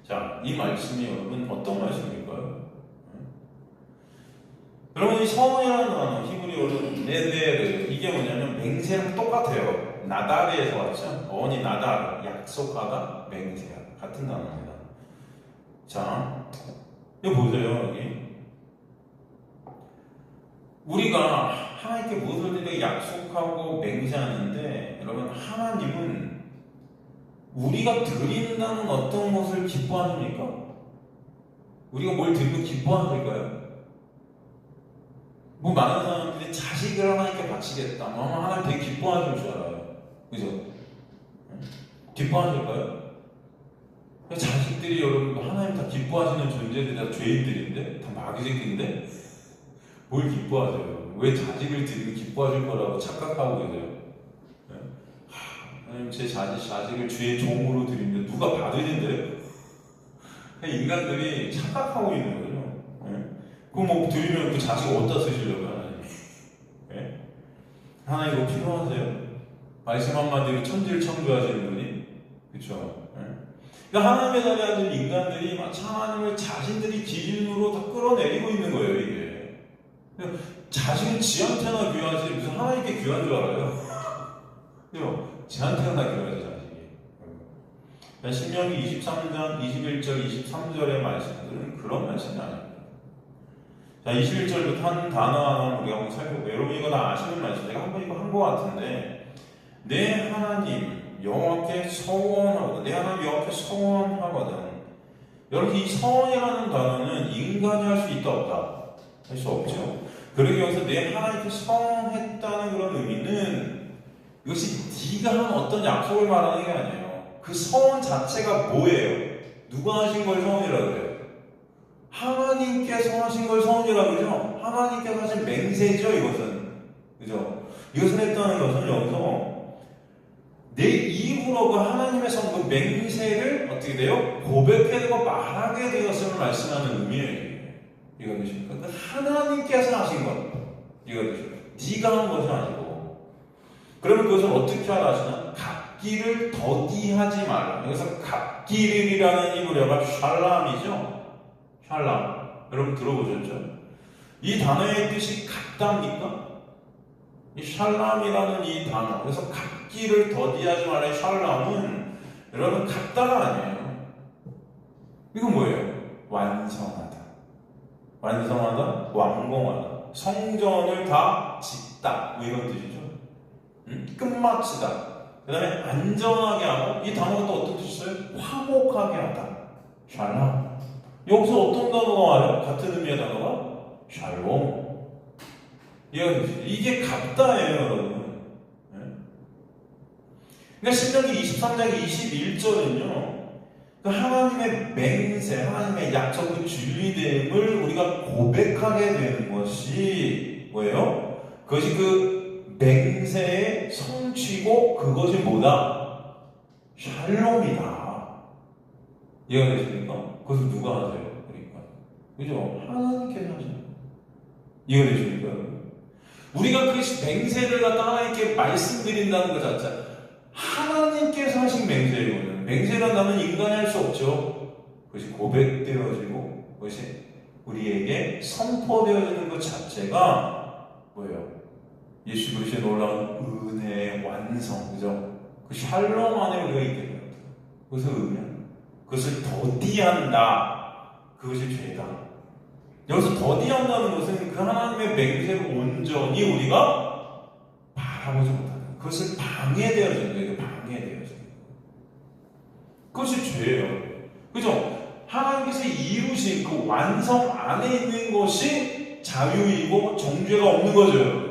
자, 이 말씀이 여러분 어떤 말씀일까요? 여러분 이 서원이라는 단어 히브리어로 네데르 이게 뭐냐면 맹세랑 똑같아요. 나다르에서 왔죠. 어원이 나다르 약속하다 맹세하다 같은 단어입니다. 자, 이거 보세요 여기. 우리가 하나님께 무엇을 드리고 약속하고 맹세하는데 여러분 하나님은 우리가 드린다는 어떤 것을 기뻐하십니까? 우리가 뭘 드리고 기뻐하실까요? 뭐 많은 사람들이 자식을 하나님께 바치겠다. 뭐 하나님 되게 기뻐하실 줄 알아요. 그죠? 기뻐하실까요? 자식들이 여러분 하나님 다 기뻐하시는 존재들이 다 죄인들인데 다 마귀 새끼인데 뭘 기뻐하세요? 왜 자식을 드리고 기뻐하실 거라고 착각하고 계세요? 하나님 제 자식을 주의 종으로 드리는데 누가 받으신대요? 인간들이 착각하고 있는 거예요. 그럼 뭐 드리면 그 자식 어디다 쓰시려고요, 하나님? 네? 하나님 이거 필요하세요? 말씀 한마디로 천지를 창조하시는 분이? 그쵸? 네? 그러니까 하나님의 자리에 앉은 인간들이 마치 하나님을 자신들이 기준으로 다 끌어내리고 있는 거예요, 이게. 자식은 지한테나 귀하지 무슨 하나님께 귀한 줄 알아요? 그죠? 지한테나 귀하지, 자식이. 신명기 23장 21절 23절의 말씀들은 그런 말씀이 아닙니다. 자, 21절부터 한 단어 하나 우리가 한번 살펴보고 여러분 이거 다 아시는 말씀 제가 한번 이거 한 것 같은데 내 하나님 여호와께 서원하거든 내 하나님 여호와께 서원하거든 여러분 이 선이라는 단어는 인간이 할 수 있다 없다? 할 수 없죠. 그러기 위해서 내 하나님께 성했다는 그런 의미는 이것이 네가 한 어떤 약속을 말하는 게 아니에요. 그 성 자체가 뭐예요? 누가 하신 걸 성이라고 그래요? 하나님께서 하신 걸 성이라고 그러죠? 하나님께서 하신 맹세죠, 이것은. 그죠? 이것을 했다는 것은 여기서 내 입으로 그 하나님의 성, 그 맹세를 어떻게 돼요? 고백해내고 말하게 되었음을 말씀하는 의미예요. 이거 되십니까? 그 하나님께서 하신 것. 이거 되십니까? 네가 한 것이 아니고. 그러면 그것을 어떻게 하시나? 갚기를 더디하지 말라. 여기서 갚기를이라는 이 무려가 샬람이죠. 샬람. 여러분 들어보셨죠? 이 단어의 뜻이 갚답니까? 이 샬람이라는 이 단어. 그래서 갚기를 더디하지 말라. 샬람은 여러분 갚다가 아니에요. 이건 뭐예요? 완성하다. 완성하다, 완공하다. 성전을 다 짓다. 뭐 이런 뜻이죠. 끝마치다. 그 다음에 안전하게 하고, 이 단어가 또 어떤 뜻이었어요? 화목하게 하다. 샬람. 여기서 어떤 단어가 와요? 같은 의미의 단어가? 샬롬. 이게 갚다예요, 여러분. 그러니까 신명기 23장 21절은요, 그 하나님의 맹세, 하나님의 약속, 그 진리됨을 우리가 고백하게 되는 것이 뭐예요? 그것이 그 맹세의 성취고 그것이 뭐다? 샬롬이다. 이해가 되십니까? 그것을 누가 하세요? 그러니까. 그죠? 하나님께서 하세요. 이해가 되십니까? 우리가 그 맹세를 갖다 하나님께 말씀드린다는 것 자체, 하나님께서 하신 맹세이거든요. 맹세란 단어는 인간이 할 수 없죠. 그것이 고백되어지고 그것이 우리에게 선포되어지는 것 자체가 뭐예요? 예수 그리스도의 놀라운 은혜의 완성, 그죠? 그 샬롬 안에 우리가 있게 됩니다. 그것을 의미합니다. 그것을 더디한다. 그것이 죄다. 여기서 더디한다는 것은 그 하나님의 맹세를 온전히 우리가 바라보지 못한다. 그것을 방해되어지는 거예요. 방해되어지는 거예요. 그것이 죄예요. 그죠? 하나님께서 이루신 그 완성 안에 있는 것이 자유이고 정죄가 없는 거죠.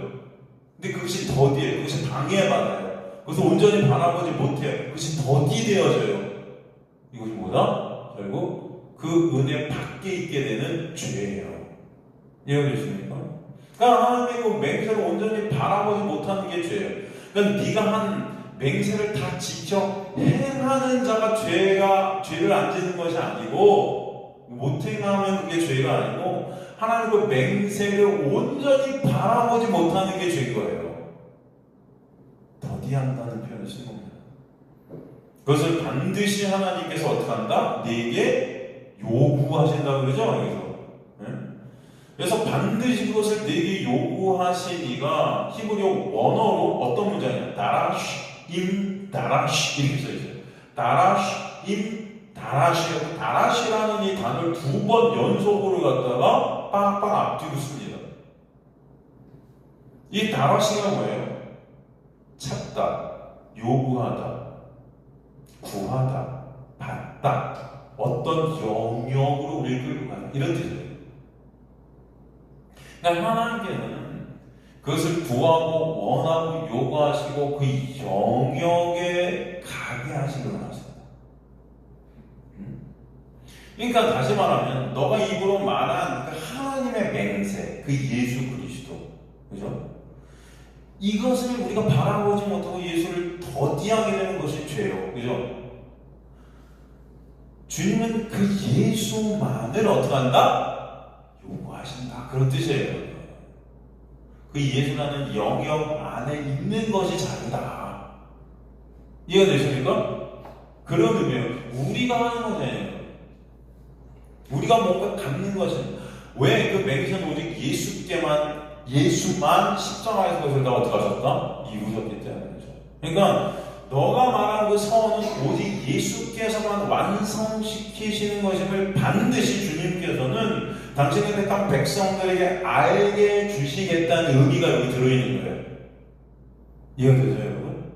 근데 그것이 더디해요. 그것이 방해받아요. 그것을 온전히 바라보지 못해요. 그것이 더디되어져요. 이것이 뭐다? 결국 그 은혜 밖에 있게 되는 죄예요. 이해되십니까? 그러니까 하나님의 그 맹세를 온전히 바라보지 못하는 게 죄예요. 그러니까 네가 한 맹세를 다 지켜 행하는 자가 죄를 안 짓는 것이 아니고, 못 행하면 그게 죄가 아니고, 하나님 그 맹세를 온전히 바라보지 못하는 게 죄인 거예요. 더디한다는 표현을 쓴 겁니다. 그것을 반드시 하나님께서 어떻게 한다? 네게 요구하신다고 그러죠? 여기서. 그래서 반드시 그것을 네게 요구하시니가 히브리어 원어로 어떤 문장이냐? 다라시, 다라시 이렇게 써있어요. 다라시, 다라시. 다라시라는 이 단어를 2번 연속으로 갖다가 빡빡 앞뒤로 씁니다. 이 다라시가 뭐예요? 찾다, 요구하다, 구하다, 받다, 어떤 영역으로 우리를 끌고 가는 이런 뜻이에요. 그러니까 하나님께서는 그것을 구하고 원하고 요구하시고 그 영역에 가게 하시는 것입니다. 그러니까 다시 말하면 너가 입으로 말한 그 하나님의 맹세, 그 예수 그리스도, 그죠? 이것을 우리가 바라보지 못하고 예수를 더디하게 되는 것이 죄요, 그죠? 주님은 그 예수만을 어떻게 한다? 요구하신다. 그런 뜻이에요. 그 예수라는 영역 안에 있는 것이 자유다. 이해가 되십니까? 그런 의미예요. 우리가 하는 것이 우리가 뭔가 갖는 것은 왜 그 맹세는 오직 예수만 십자가에서 그것을 다 어떻게 하셨다? 이루셨기 때문이죠. 그러니까 너가 말한 그 선은 오직 예수께서만 완성시키시는 것임을 반드시 주님께서는 당신의 택한 백성들에게 알게 주시겠다는 의미가 여기 들어있는 거예요. 이해가 되죠, 여러분?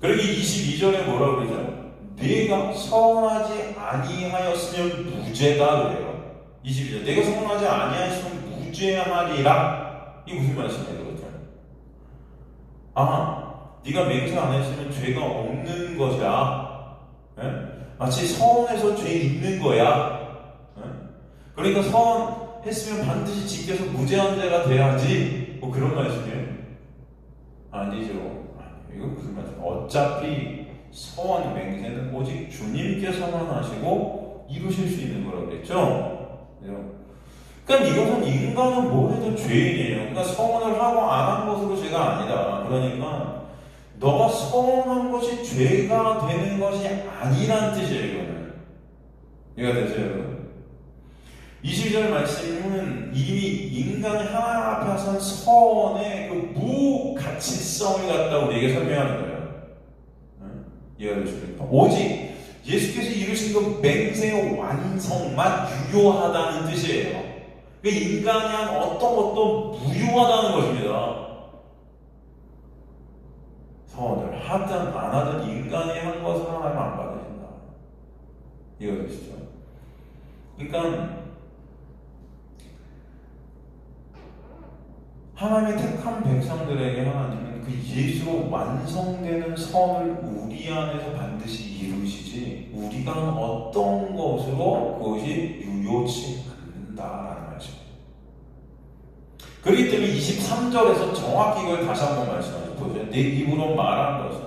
그러기 22절에 뭐라고 그러죠? 내가 서원하지 아니하였으면 무죄다 그래요. 22절. 내가 서원하지 아니하였으면 무죄하리라. 이게 무슨 말씀이에요, 그렇죠? 네가 맹세 안 했으면 죄가 없는 것이야. 예? 마치 서원해서 죄 있는 거야. 예? 그러니까 서원했으면 반드시 지켜서 무죄한 자가 돼야지. 뭐 그런 말씀이에요? 아니죠. 이거 무슨 말씀이에요? 어차피 서원 맹세는 오직 주님께서만 하시고 이루실 수 있는 거라고 그랬죠. 그러니까 이것은 인간은 뭘 해도 죄인이에요. 그러니까 서원을 하고 안 한 것으로 죄가 아니다. 그러니까 너가 서원한 것이 죄가 되는 것이 아니란 뜻이에요. 이거는 이해가 되세요, 여러분? 22절 말씀은 이미 인간이 하나님 앞에 한 서원의 그 무가치성을 갖다 우리에게 설명하는 거예요. 이해가 되십니까? 오직 예수께서 이루신 그 맹세의 완성만 유효하다는 뜻이에요. 그 인간이 한 어떤 것도 무효하다는 것입니다. 서원을 하든 안 하든 인간이 한 것을 하나님 안 받으신다. 이해가 되시죠? 그러니까 하나님의 택한 백성들에게 하나님은 그 예수로 완성되는 선을 우리 안에서 반드시 이루시지 우리가 어떤 것으로 그것이 유효치 않는다라는 말씀입니다. 그렇기 때문에 23절에서 정확히 이걸 다시 한번 말씀하죠. 보세요. 내 입으로 말한 것은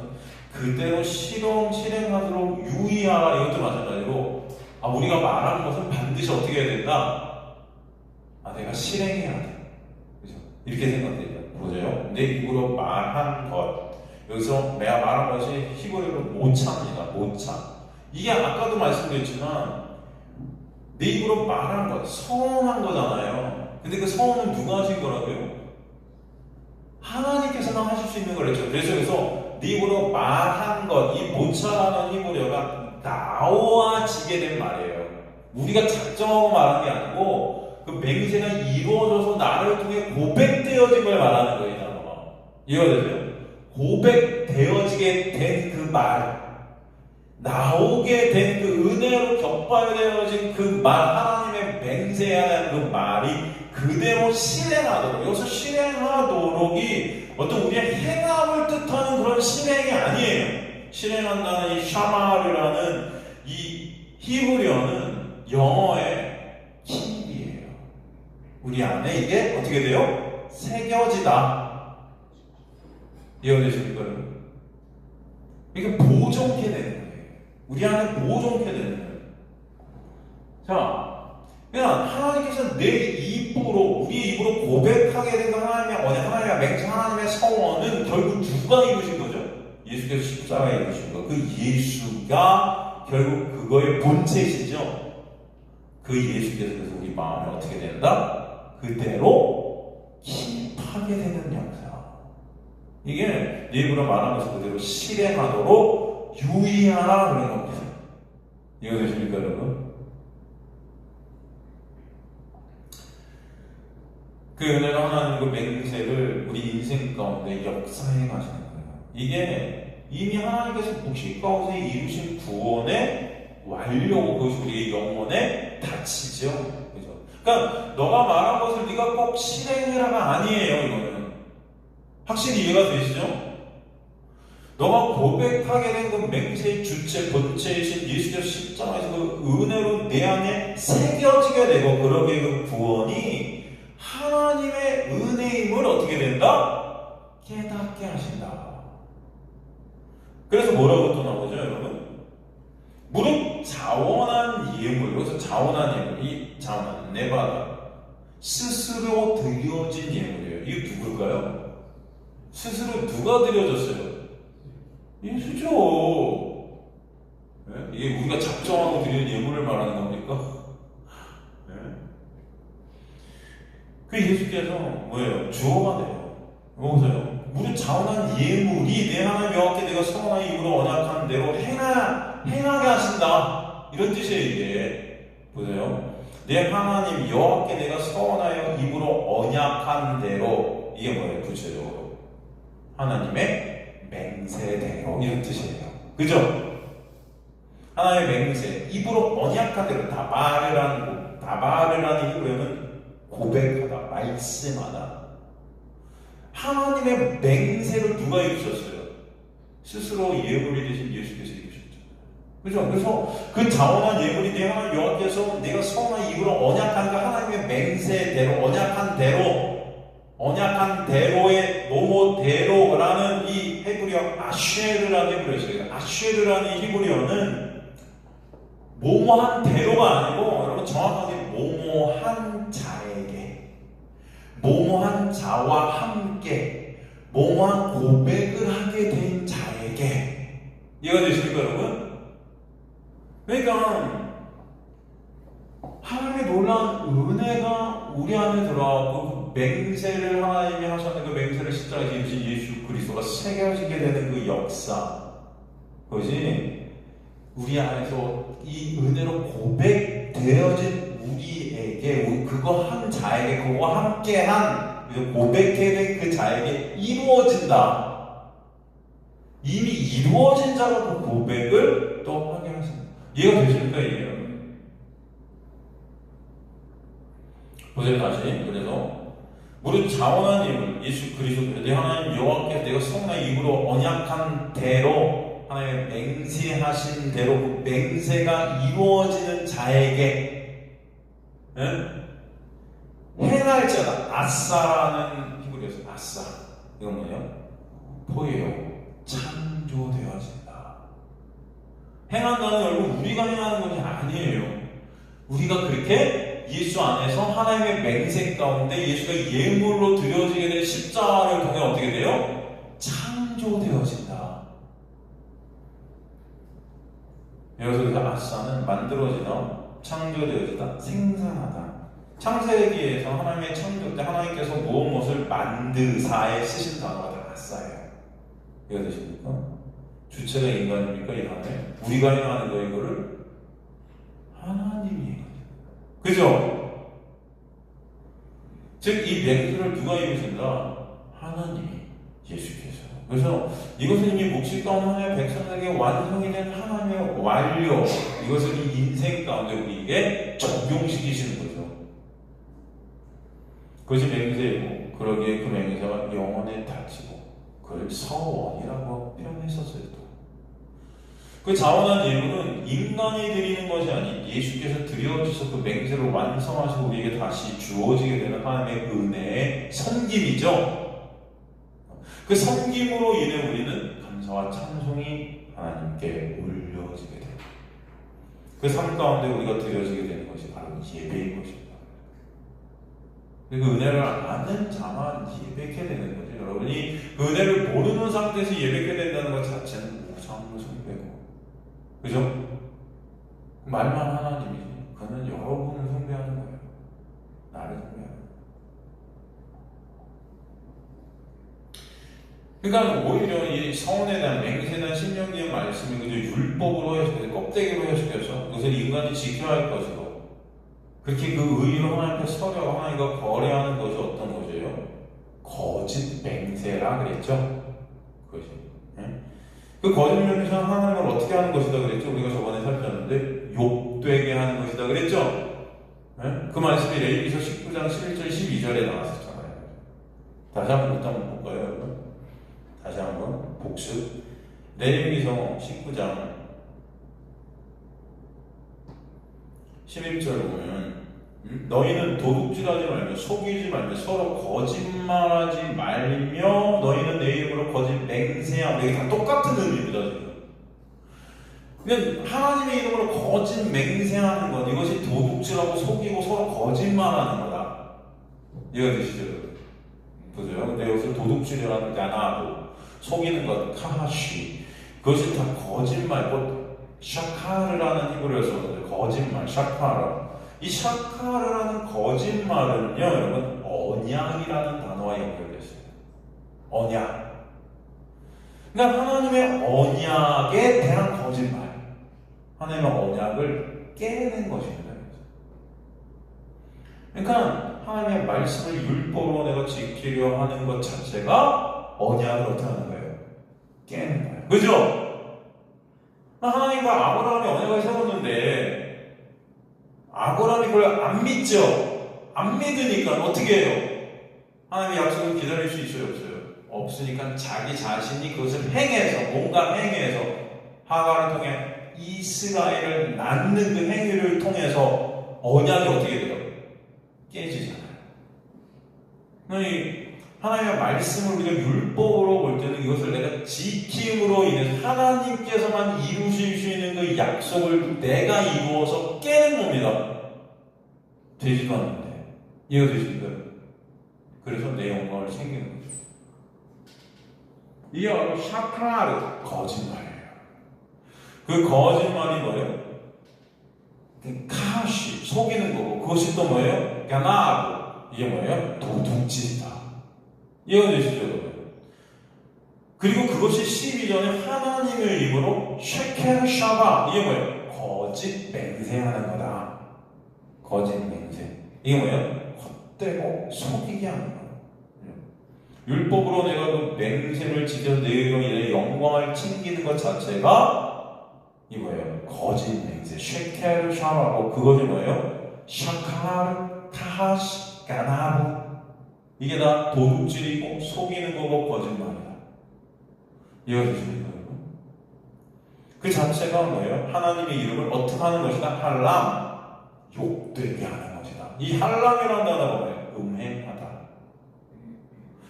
그대로 실행하도록 유의하라. 이것도 마찬가지로 우리가 말한 것은 반드시 어떻게 해야 된다? 내가 실행해야 돼. 이렇게 생각돼요. 보세요. 내 입으로 말한 것. 여기서 내가 말한 것이 히브리어로 모차입니다. 모차. 이게 아까도 말씀드렸지만 내 입으로 말한 것, 서원한 거잖아요. 근데 그 서원은 누가 하신 거라고요? 하나님께서만 하실 수 있는 거랬죠. 그래서 여기서 내 입으로 말한 것, 이 모차라는 히브리어가 나와지게 된 말이에요. 우리가 작정하고 말한 게 아니고 그 맹세가 이루어져서 나를 통해 고백되어진 걸 말하는 거예요. 단어가. 이해가 되세요? 고백되어지게 된 그 말, 나오게 된 그 은혜로 격발되어진 그 말, 하나님의 맹세하는 그 말이 그대로 실행하도록. 여기서 실행하도록이 어떤 우리의 행함을 뜻하는 그런 실행이 아니에요. 실행한다는 이 샤마르라는 이 히브리어는 영어의 우리 안에 이게 어떻게 돼요? 새겨지다. 이해되십니까? 이게 보존케 되는 거예요. 우리 안에 보존케 되는 거예요. 자, 그냥 하나님께서 내 입으로, 우리 입으로 고백하게 된 하나님의 언약, 하나님의 맹세, 하나님의 서원은 결국 누가 이루신 거죠? 예수께서 십자가에 이루신 거. 그 예수가 결국 그거의 본체이시죠? 그 예수께서 우리 마음에 어떻게 된다? 그대로 기입하게 되는 역사. 이게 내 입으로 말한 것을 그대로 실행하도록 유의하라 그런 겁니다. 이거 되십니까, 여러분? 그 은혜로 하나님 그 맹세를 우리 인생 가운데 역사해 가시는 거예요. 이게 이미 하나님께서 복식 가운데 이루신 구원의 완료, 그것이 우리의 영혼에 닫히죠. 그러니까 너가 말한 것을 네가 꼭 실행해라가 아니에요. 이거는 확실히 이해가 되시죠? 너가 고백하게 된 그 맹세의 주체 본체이신 예수께서 십자가에서 그 은혜로 내 안에 새겨지게 되고 그러게 그 구원이 하나님의 은혜임을 어떻게 된다? 깨닫게 하신다. 그래서 뭐라고 또 나오죠, 여러분? 무릇 자원한 예물, 여기서 자원한 예물, 이 자원한 네바다 스스로 드려진 예물이에요. 이게 누굴까요? 스스로 누가 드려졌어요? 예수죠. 네? 이게 우리가 작정하고 드리는 예물을 말하는 겁니까? 네? 그 예수께서 뭐예요? 주어가 돼요. 보세요. 무릇 자원한 예물이 내 하나님 여호와께 내가 서원한 입으로 언약한 대로 행하게 하신다. 이런 뜻이에요, 이게. 보세요. 내 하나님 여호와께 내가 서원하여 입으로 언약한 대로. 이게 뭐예요? 구체적으로 하나님의 맹세대로, 이런 뜻이에요. 그죠? 하나님의 맹세, 입으로 언약한 대로 다바르라는 히브리어는 고백하다, 말씀하다. 하나님의 맹세를 누가 이루셨어요? 스스로 예물이 되신 예수께서 이루셨죠. 그죠? 그래서 그 자원한 예물이 내 하나님 여호와께서 내가 성한 입으로 언약한 그 하나님의 맹세대로, 언약한 대로의 노모대로라는 이 히브리어 아쉐르라는 히브리어예요. 아쉐르라는 히브리어는 모모한 대로가 아니고 여러분 정확하게 모모한 자에게, 모모한 자와 함께, 모모한 고백을 하게 된 자에게. 이해가 되십니까 여러분? 그러니까 하나님의 놀라운 은혜가 우리 안에 들어가고 그 맹세를 하나님이 하셨는 그 맹세를 십자가에 지으신 예수 그리스도가 새겨지게 되는 그 역사, 그것이 우리 안에서 이 은혜로 고백되어진 우리에게, 그거 한 자에게, 그거와 함께한 고백해 된 그 자에게 이루어진다. 이미 이루어진 자로 그 고백을 또 하게 하십니다. 이해가 되십니까 이게요? 보세요 다시. 그래서 우리 자원한 입을 예수 그리스도 내 하나님 여호와께서 내가 성난 입으로 언약한 대로 하나님의 맹세하신 대로 그 맹세가 이루어지는 자에게 행할지어다. 아싸라는 히브리어에서 아싸, 이건 뭐예요? 포예요. 창조되어진다. 행한다는 여러분 우리가 행하는 것이 아니에요. 우리가 그렇게 예수 안에서 하나님의 맹세 가운데 예수가 예물로 드려지게 된 십자가를 통해 어떻게 돼요? 창조되어진다. 여기서 그 아싸는 만들어지다, 창조되어지다, 생산하다. 창세기에서 하나님의 창조 때 하나님께서 무엇을 만드사에 쓰신 단어가 다 아싸예요. 이해가 되십니까? 주체가 인간입니까? 이 하나님? 우리가 행하는 거 이거를 하나님이 해요. 그죠? 즉 이 맹세를 누가 이루신다? 하나님이, 예수께서. 그래서 이것은 이미 묵시 가운데 하나님의 백성에게 완성이 된 하나님의 완료, 이것을 이 인생 가운데 우리에게 적용시키시는 거죠. 그것이 맹세이고, 그러기에 그 맹세가 영원에 닫히고 그걸 서원이라고 표현했었어요. 그 자원한 예물은 인간이 드리는 것이 아닌 예수께서 드려주셔서 그 맹세를 완성하시고 우리에게 다시 주어지게 되는 하나님의 은혜의 섬김이죠. 그 섬김으로 인해 우리는 감사와 찬송이 하나님께 올려지게 됩니다. 그 삶 가운데 우리가 드려지게 되는 것이 바로 예배인 것입니다. 그 은혜를 아는 자만 예배케 되는 거죠. 여러분이 그 은혜를 모르는 상태에서 예배케 된다는 것 자체는 우상으로 숭배고, 그죠? 말만 하나님이지. 그는 여러분을 숭배하는 거예요. 나를 숭배하는 거예요. 그러니까 오히려 이 서원에 대한 맹세에 대한 신명기의 말씀이 그저 율법으로 해석해서 껍데기로 해석해서 그것을 인간이 지켜야 할 것이고, 그렇게 그 의의로 하나님께 서려고 하나님과 거래하는 것이 어떤 것이에요? 거짓 맹세라 그랬죠? 그것이. 그 거짓 맹세는 하나님을 어떻게 하는 것이다 그랬죠? 우리가 저번에 살폈는데 욕되게 하는 것이다 그랬죠? 그 말씀이 레위기서 19장 11절 12절에 나왔었잖아요. 다시 한번 볼까요 여러분? 다시 한번 복습. 레위기서 19장 11절 보면 너희는 도둑질하지 말며 속이지 말며 서로 거짓말하지 말며 너희는 내 이름으로 거짓 맹세하며, 이게 다 똑같은 의미입니다. 지금 하나님의 이름으로 거짓 맹세하는 것, 이것이 도둑질하고 속이고 서로 거짓말하는 거다. 이해가 되시죠? 보세요. 근데 여기서 도둑질이라는 게 하나고 속이는 것 카하쉬, 그것이 다 거짓말, 샤카르라는 히브리어에서 거짓말, 샤카르. 이 샤카르라는 거짓말은요, 여러분, 언약이라는 단어와 연결됐어요. 언약. 그러니까 하나님의 언약에 대한 거짓말. 하나님의 언약을 깨는 것입니다. 그러니까 하나님의 말씀을 율법으로 내가 지키려 하는 것 자체가 언약을 어떻게 하는 거예요? 깨는 거예요. 그죠? 하나님과 아브라함이 언약을 세웠는데 아브라함이 그걸 안 믿죠. 안 믿으니까 어떻게 해요? 하나님의 약속을 기다릴 수 있어요, 없어요? 없으니까 자기 자신이 그것을 행해서, 뭔가 행해서 하가를 통해 이스라엘을 낳는 그 행위를 통해서 언약이 어떻게 돼요? 깨지잖아요. 하나님의 말씀을 우리가 율법으로 볼 때는 이것을 내가 지킴으로 인해서 하나님께서만 이루실 수 있는 그 약속을 내가 이루어서 깨는 겁니다. 되지도 않는데. 이해가 되십니까? 그래서 내 영광을 챙기는 거죠. 이게 바로 샤크라르, 거짓말이에요. 그 거짓말이 뭐예요? 카시, 속이는 거고, 그것이 또 뭐예요? 가나브, 이게 뭐예요? 도둑질이다. 이해가 되시죠, 여러분? 그리고 그것이 12전에 하나님의 입으로 쉐케르 샤바, 이게 뭐예요? 거짓 맹세하는 거다. 거짓 맹세. 이게 뭐예요? 헛되고 속이게 하는 거예요. 율법으로 내가 그 맹세를 지켜서 내 영광을 챙기는 것 자체가 이 뭐예요? 거짓 맹세. 쉐케르 샤바고 그것이 뭐예요? 샤카르 타하시 가나부. 이게 다 도둑질이고 속이는 거고 거짓말이다. 이해가 되십니까? 그 자체가 뭐예요? 하나님의 이름을 어떻게 하는 것이다? 할람, 욕되게 하는 것이다. 이 할람이라는 단어가 뭐예요? 음행하다.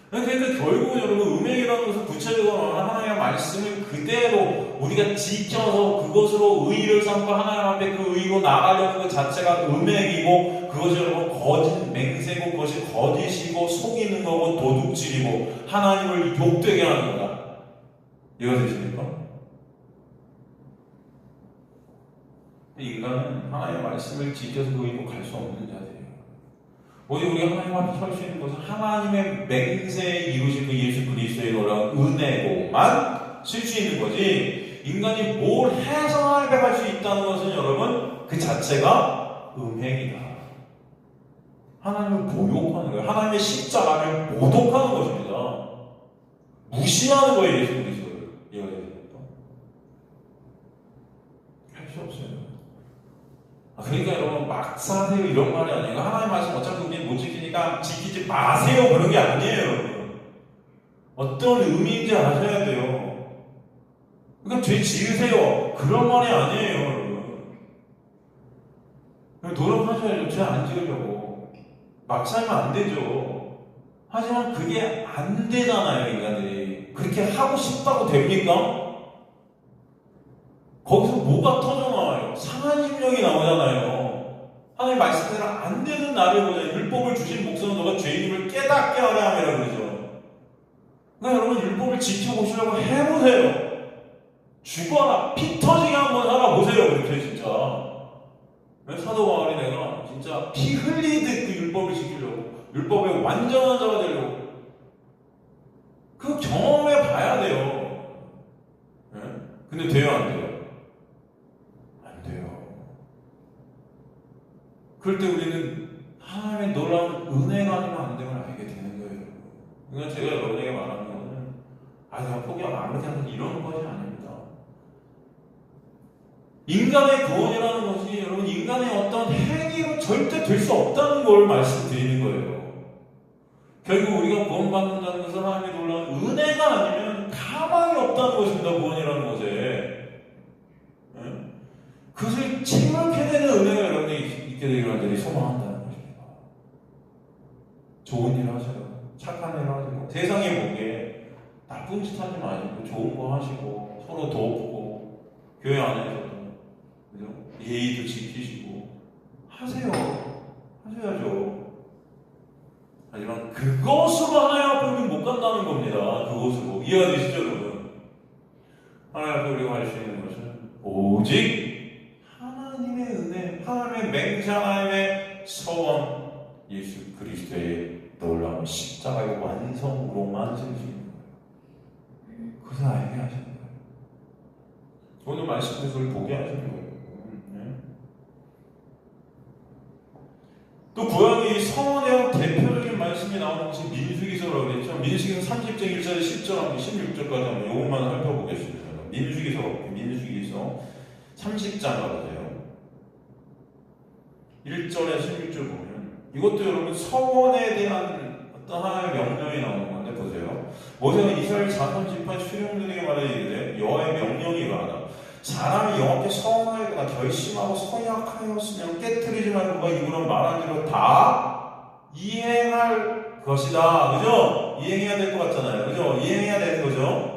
그러니까 결국은 여러분 음행이라는 것은 구체적으로 하나님의 말씀을 그대로 우리가 지켜서 그것으로 의의를 삼고 하나님 앞에 그 의의로 나가려는 것 자체가 음행이고 그것이 여러분 거짓 맹세고 그것이 거짓이고 속이는 거고 도둑질이고 하나님을 욕되게 하는 거다. 이해가 되십니까? 인간은 하나님의 말씀을 지켜서 그 의의로 갈 수 없는 자들이에요. 오직 우리가 하나님 앞에 설 수 있는 것은 하나님의 맹세에 이루신 그 예수 그리스도의 놀라운 은혜로만 쓸 수 있는 거지 인간이 뭘 해서 하나님 앞에 갈 수 있다는 것은 여러분 그 자체가 음행이다. 하나님을 모욕하는 거예요. 하나님의 십자가를 모독하는 것입니다. 무시하는 거예요. 예수 그리스도를. 이해가 됩니까? 할 수 없어요. 그러니까 여러분 막 사세요 이런 말이 아니고 하나님 말씀 어차피 우리 못 지키니까 지키지 마세요 그런 게 아니에요. 여러분. 어떤 의미인지 아셔야 돼요. 그러니까 죄 지으세요 그런 말이 아니에요. 여러분. 노력하셔야죠. 죄 안 지으려고. 막 살면 안 되죠. 하지만 그게 안 되잖아요. 인간들이. 그렇게 하고 싶다고 됩니까? 거기서 뭐가 터져나와요? 상한 심령이 나오잖아요. 하나님 말씀대로 안 되는 나를 보자. 율법을 주신 목숨은 너가 죄인임을 깨닫게 하라 하면 그러죠. 그러니까 여러분 율법을 지켜보시려고 해보세요. 죽어라 피 터지게 한번 살아보세요. 그렇게 진짜. 사도 바울이 내가 진짜 피 흘리듯 그 율법을 지키려고 율법의 완전한 자가 되려고 그 경험해 봐야 돼요. 네? 근데 돼요 안 돼요? 그럴 때 우리는 하나님의 놀라운 은혜가 아니면 안 됨을 알게 되는 거예요. 그러니까 제가 여러분에게 말하는 거는 내가 포기하면 아무렇게 하는 이런 것이 아닙니다. 인간의 구원이라는 것이 여러분 인간의 어떤 행위로 절대 될 수 없다는 걸 말씀드리는 거예요. 결국 우리가 구원받는다는 것은 하나님의 놀라운 은혜가 아니면 가망이 없다는 것입니다. 구원이라는 것에. 그것을 체험하게 되는 은혜가 여러분에게 있게 되기를 간절히 소망한다는 것입니다. 좋은 일 하세요. 착한 일 하세요. 세상에 보기에 나쁜 짓 하지 마시고 좋은 거 하시고 서로 돕고 교회 안에서도 그죠? 예의도 지키시고 하세요. 하셔야죠. 하지만 그것으로 하나님 앞에 우리는 못 간다는 겁니다. 그것으로. 이해가 되시죠 여러분? 하나님 앞에 우리가 갈 수 있는 것은 오직 하나님의 은혜, 하나님의 맹세, 하나님의 서원, 예수 그리스도의 놀라운 십자가의 완성으로만 생기는 거예요. 그것을 알게 하시는 거예요. 오늘 말씀에서 그걸 보게 하시는 거예요. 또 구약의 서원의 대표적인 말씀이 나오는 것이 민수기서라고 했죠. 민수기서 30장 1절 10절 16절까지 한번 이것만 살펴보겠습니다. 민수기서 30장가 보세요. 1절에서 16절 보면 이것도 여러분 서원에 대한 어떤 하나의 명령이 나오는 건데 보세요. 모세가 이스라엘 자손 지파 수령들에게 말하기를 여호와의 명령이 이러하다. 사람이 여호와께 서원하였거나 결심하고 서약하였으면 깨뜨리지 말고 뭐 이거는 말한 대로 다 이행할 것이다. 그죠? 이행해야 될 것 같잖아요. 그죠? 이행해야 되는 거죠.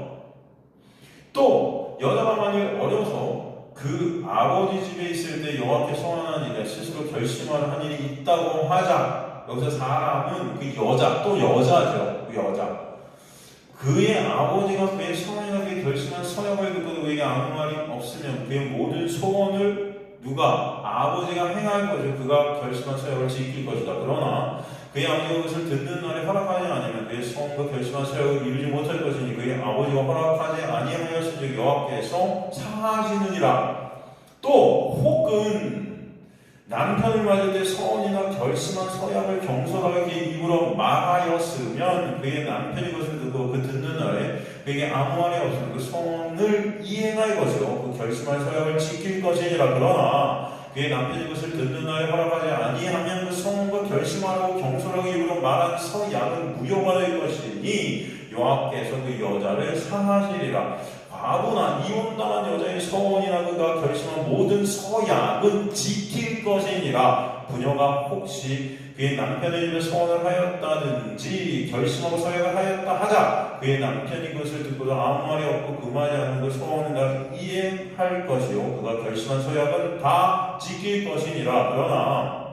또 여자가 만일 어려서 그 아버지 집에 있을 때 여호와께 서원하는 일에 스스로 결심하는 한 일이 있다고 하자. 여기서 사람은 그 여자, 또 여자죠. 그 여자. 그의 아버지가 그의 서원하게 결심한 서약을 듣고도 그에게 아무 말이 없으면 그의 모든 소원을 누가? 아버지가 행할 것을 그가 결심한 서약을 지킬 것이다. 그러나 그의 아버지가 그것을 듣는 날에 허락하지 않으면 그의 소원과 결심한 서약을 이루지 못할 것이니 그의 아버지가 허락하지 아니하였은즉 여호와께서 사하시느니라. 또 혹은 남편을 맞을 때 서원이나 결심한 서약을 경솔하게 그의 입으로 말하였으면 그의 남편이 그것을 듣고 그 듣는 날에 그에게 아무 말이 없으면 그 서원을 이행할 것이요 그 결심한 서약을 지킬 것이니라. 그러나 그의 남편이 그것을 듣는 날에 허락하지 아니하면 그 서원과 결심하고 경솔하게 입으로 말한 서약은 무효가 될 것이니 여호와께서 그 여자를 상하시리라. 과부나 이혼당한 여자의 서원이나 그가 결심한 모든 서약은 지킬 것이니라. 부녀가 혹시 그의 남편의 집에 서원을 하였다든지 결심하고 서약을 하였다 하자 그의 남편이 그것을 듣고도 아무 말이 없고 금하지 않는 그 서원은 다 이행할 것이요 그가 결심한 서약은 다 지킬 것이니라. 그러나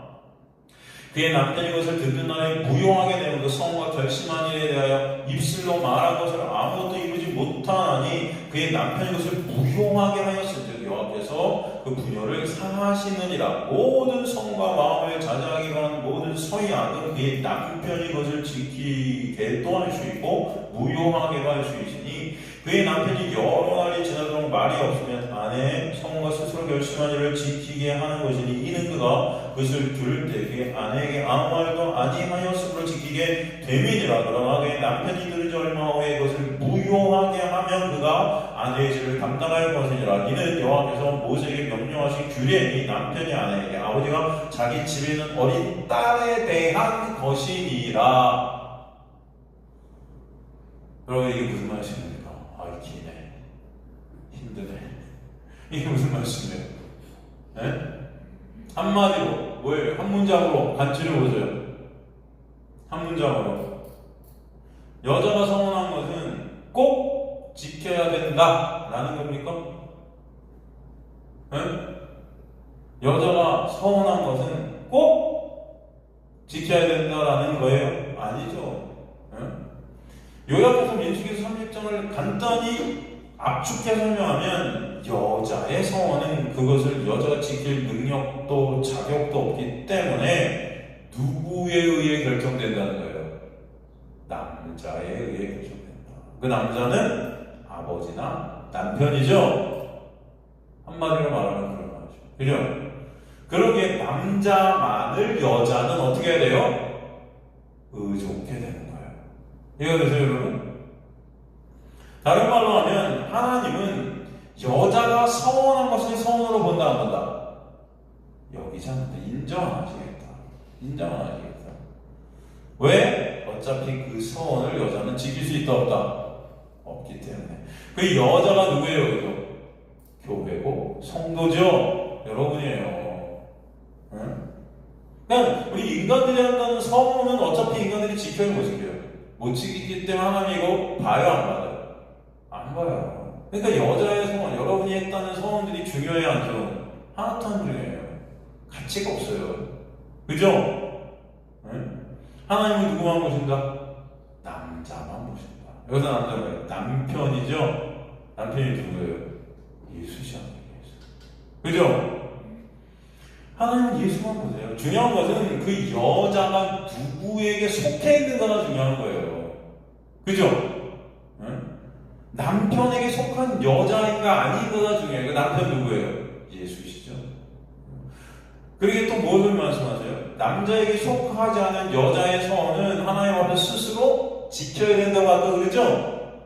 그의 남편이 그것을 듣는 날에 무효하게 되면 그 서원과 결심한 일에 대하여 입술로 말한 것을 아무것도 이루지 못하나니 그의 남편이 그것을 무효하게 하였은즉 여호와께서 그 부녀를 상하시느니라. 모든 성과 마음을 자제하기로 하는 모든 서약은 그의 남편이 그것을 지키게도 할 수 있고 무효하게도 할 수 있으니 그의 남편이 여러 날이 지나도록 말이 없으면 아내의 성과 스스로 결심한 일을 지키게 하는 것이니 이는 그가 그것을 들을 때 그의 아내에게 아무 말도 아니하였으므로 지키게 됨이니라. 그러나 그의 남편이 들으지 얼마 후에 그것을 무효하게 하면 그가 아내의 죄를 담당할 것이니라. 이는 여호와께서 모세에게 명령하신 규례니 남편이 아내에게 아버지가 자기 집에 있는 어린 딸에 대한 것이니라. 여러분 이게 무슨 말씀입니까? 기네. 힘드네. 이게 무슨 말씀이에요? 네? 한마디로 뭐예요? 한 문장으로 간추려 보세요. 한 문장으로 여자가 서원한 것은 꼭 지켜야 된다라는 겁니까? 네? 여자가 서원한 것은 꼭 지켜야 된다라는 거예요? 아니죠. 네? 요약해서 민수기서 30장을 간단히 압축해 설명하면 여자의 서원은 그것을 여자가 지킬 능력도 자격도 없기 때문에 누구에 의해 결정된다는 거예요? 남자에 의해 결정된다. 그 남자는 아버지나 남편이죠. 한마디로 말하면 그런 거죠. 그죠? 그러기에 남자만을 여자는 어떻게 해야 돼요? 의존케 되는 거예요. 이해되세요, 여러분? 다른 말로 하면 하나님은 여자가 서원한 것을 서원으로 본다 안 본다? 여기지 않는다. 인정 안 하시겠다. 인정 안 하시겠다. 왜? 어차피 그 서원을 여자는 지킬 수 있다 없다? 없기 때문에. 그 여자가 누구예요? 그죠? 교회고 성도죠? 여러분이에요. 응? 그냥 우리 인간들이 한다는 서원은 어차피 인간들이 지켜야 못 지켜요. 못 지키기 때문에 하나님이 이거 봐요 안 봐요? 안 봐요. 그러니까 여자의 소원, 여러분이 했다는 소원들이 중요해요 안 중요해요? 하나도 안 중요해요. 가치가 없어요. 그죠? 네? 하나님은 누구만 보신다? 남자만 보신다. 여기서 남자가 남편이죠? 남편이 누구예요? 예수시잖아요. 그죠? 하나님은 예수만 보세요. 중요한 것은 그 여자가 누구에게 속해 있는가가 중요한 거예요. 그죠? 응? 남편에게 속한 여자인가 아닌가가 중요해요. 그 남편 누구예요? 예수시죠. 그리고 또 무엇을 말씀하세요? 남자에게 속하지 않은 여자의 서원은 하나님 앞에 스스로 지켜야 된다고 아까 그랬죠?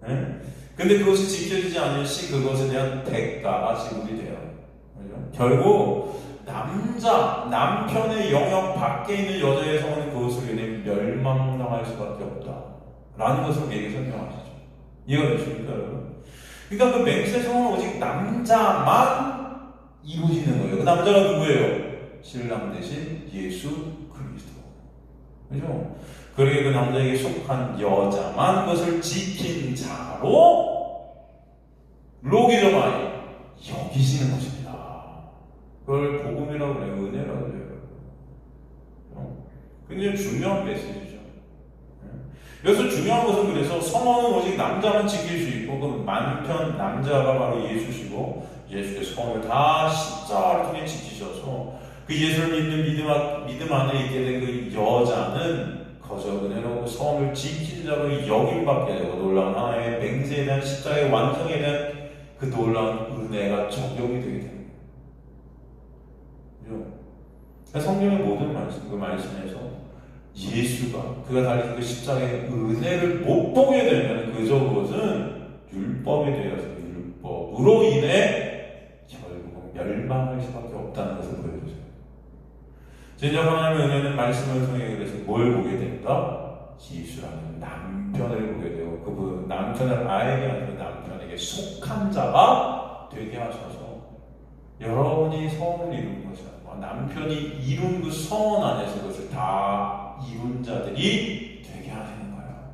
응? 근데 그것이 지켜지지 않을 시 그것에 대한 대가가 지급이 돼요. 그죠? 결국 남편의 영역 밖에 있는 여자의 성은 그것으로 인해 멸망당할 수밖에 없다 라는 것을 우리에게 설명하시죠. 이해가 되십니까 여러분? 그러니까 그 맹세 성은 오직 남자만 이루어지는 거예요. 그 남자가 누구예요? 신랑 대신 예수 그리스도. 그죠? 그러게 그 남자에게 속한 여자만 그것을 지킨 자로 로기저마이 여기시는 것입니다. 그걸 복음이라고 그래요. 은혜라고 그래요. 굉장히 중요한 메시지죠. 그래서 중요한 것은 그래서 성원은 오직 남자만 지킬 수 있고 그 남편 남자가 바로 예수시고 예수께서 성원을 다 십자가를 통해 지키셔서 그 예수를 믿음 안에 있게 된 그 여자는 거저 은혜로 그 성원을 지킨 자로 여김받게 되고 놀라운 하나님의 맹세에 대한 십자가의 완성에 대한 그 놀라운 은혜가 적용이 되게 됩니다. 성경의 모든 말씀, 그 말씀에서 예수가 그가 달린 그 십자가의 은혜를 못 보게 되면 그것은 율법이 되어서 율법으로 인해 결국은 멸망할 수밖에 없다는 것을 보여주세요. 진정 하나님의 은혜는 말씀을 통해 그래서 뭘 보게 된다? 예수라는 남편을 보게 되고 그 남편을 아에게 아니고 남편에게 속한 자가 되게 하셔서 여러분이 성을 이룬 것이 아니고 남편이 이룬 그 성원 안에서 그것을 다 이룬 자들이 되게 하시는 거예요.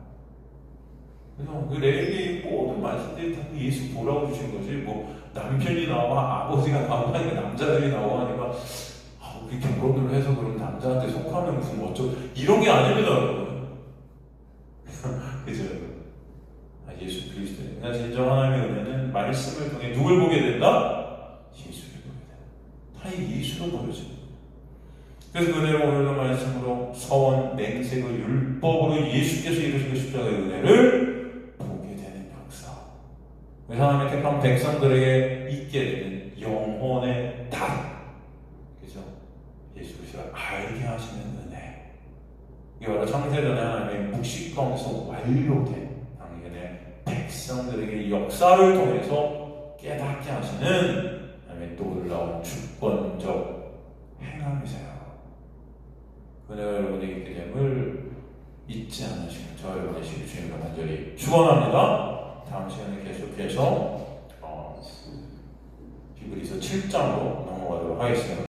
그래서 그 레위기 모든 말씀들이 다 예수 보라고 주신 것이 뭐 남편이 나오고 아버지가 나오고 하니까 남자들이 나오고 하니까 우리 결혼을 해서 그런 남자한테 속하면 무슨 어쩌고 이런 게 아닙니다 여러분. 그죠? 예수 그리스도예요. 그러니까 진정 하나님의 은혜는 말씀을 통해 누굴 보게 된다? 예수를 보게 된다. 다 예수로 보여져요. 그래서 그 은혜로 오늘도 말씀으로 서원, 맹세, 그 율법으로 예수께서 이루신 그 십자가의 은혜를 보게 되는 역사. 그래서 하나님의 택한 백성들에게 있게 되는 영혼의 달. 그죠? 예수 그리스도를 알게 하시는 은혜. 이게 바로 창세전에 하나님의 묵시 가운데서 완료된 당연의 백성들에게 역사를 통해서 깨닫게 하시는 하나님의 놀라운 주권적 행함이세요. 은혜가 여러분에게 있게 됨을 잊지 않으시는 저와 여러분 되시길 주님으로 간절히 축원합니다. 다음 시간에 계속해서 히브리서 7장으로 넘어가도록 하겠습니다.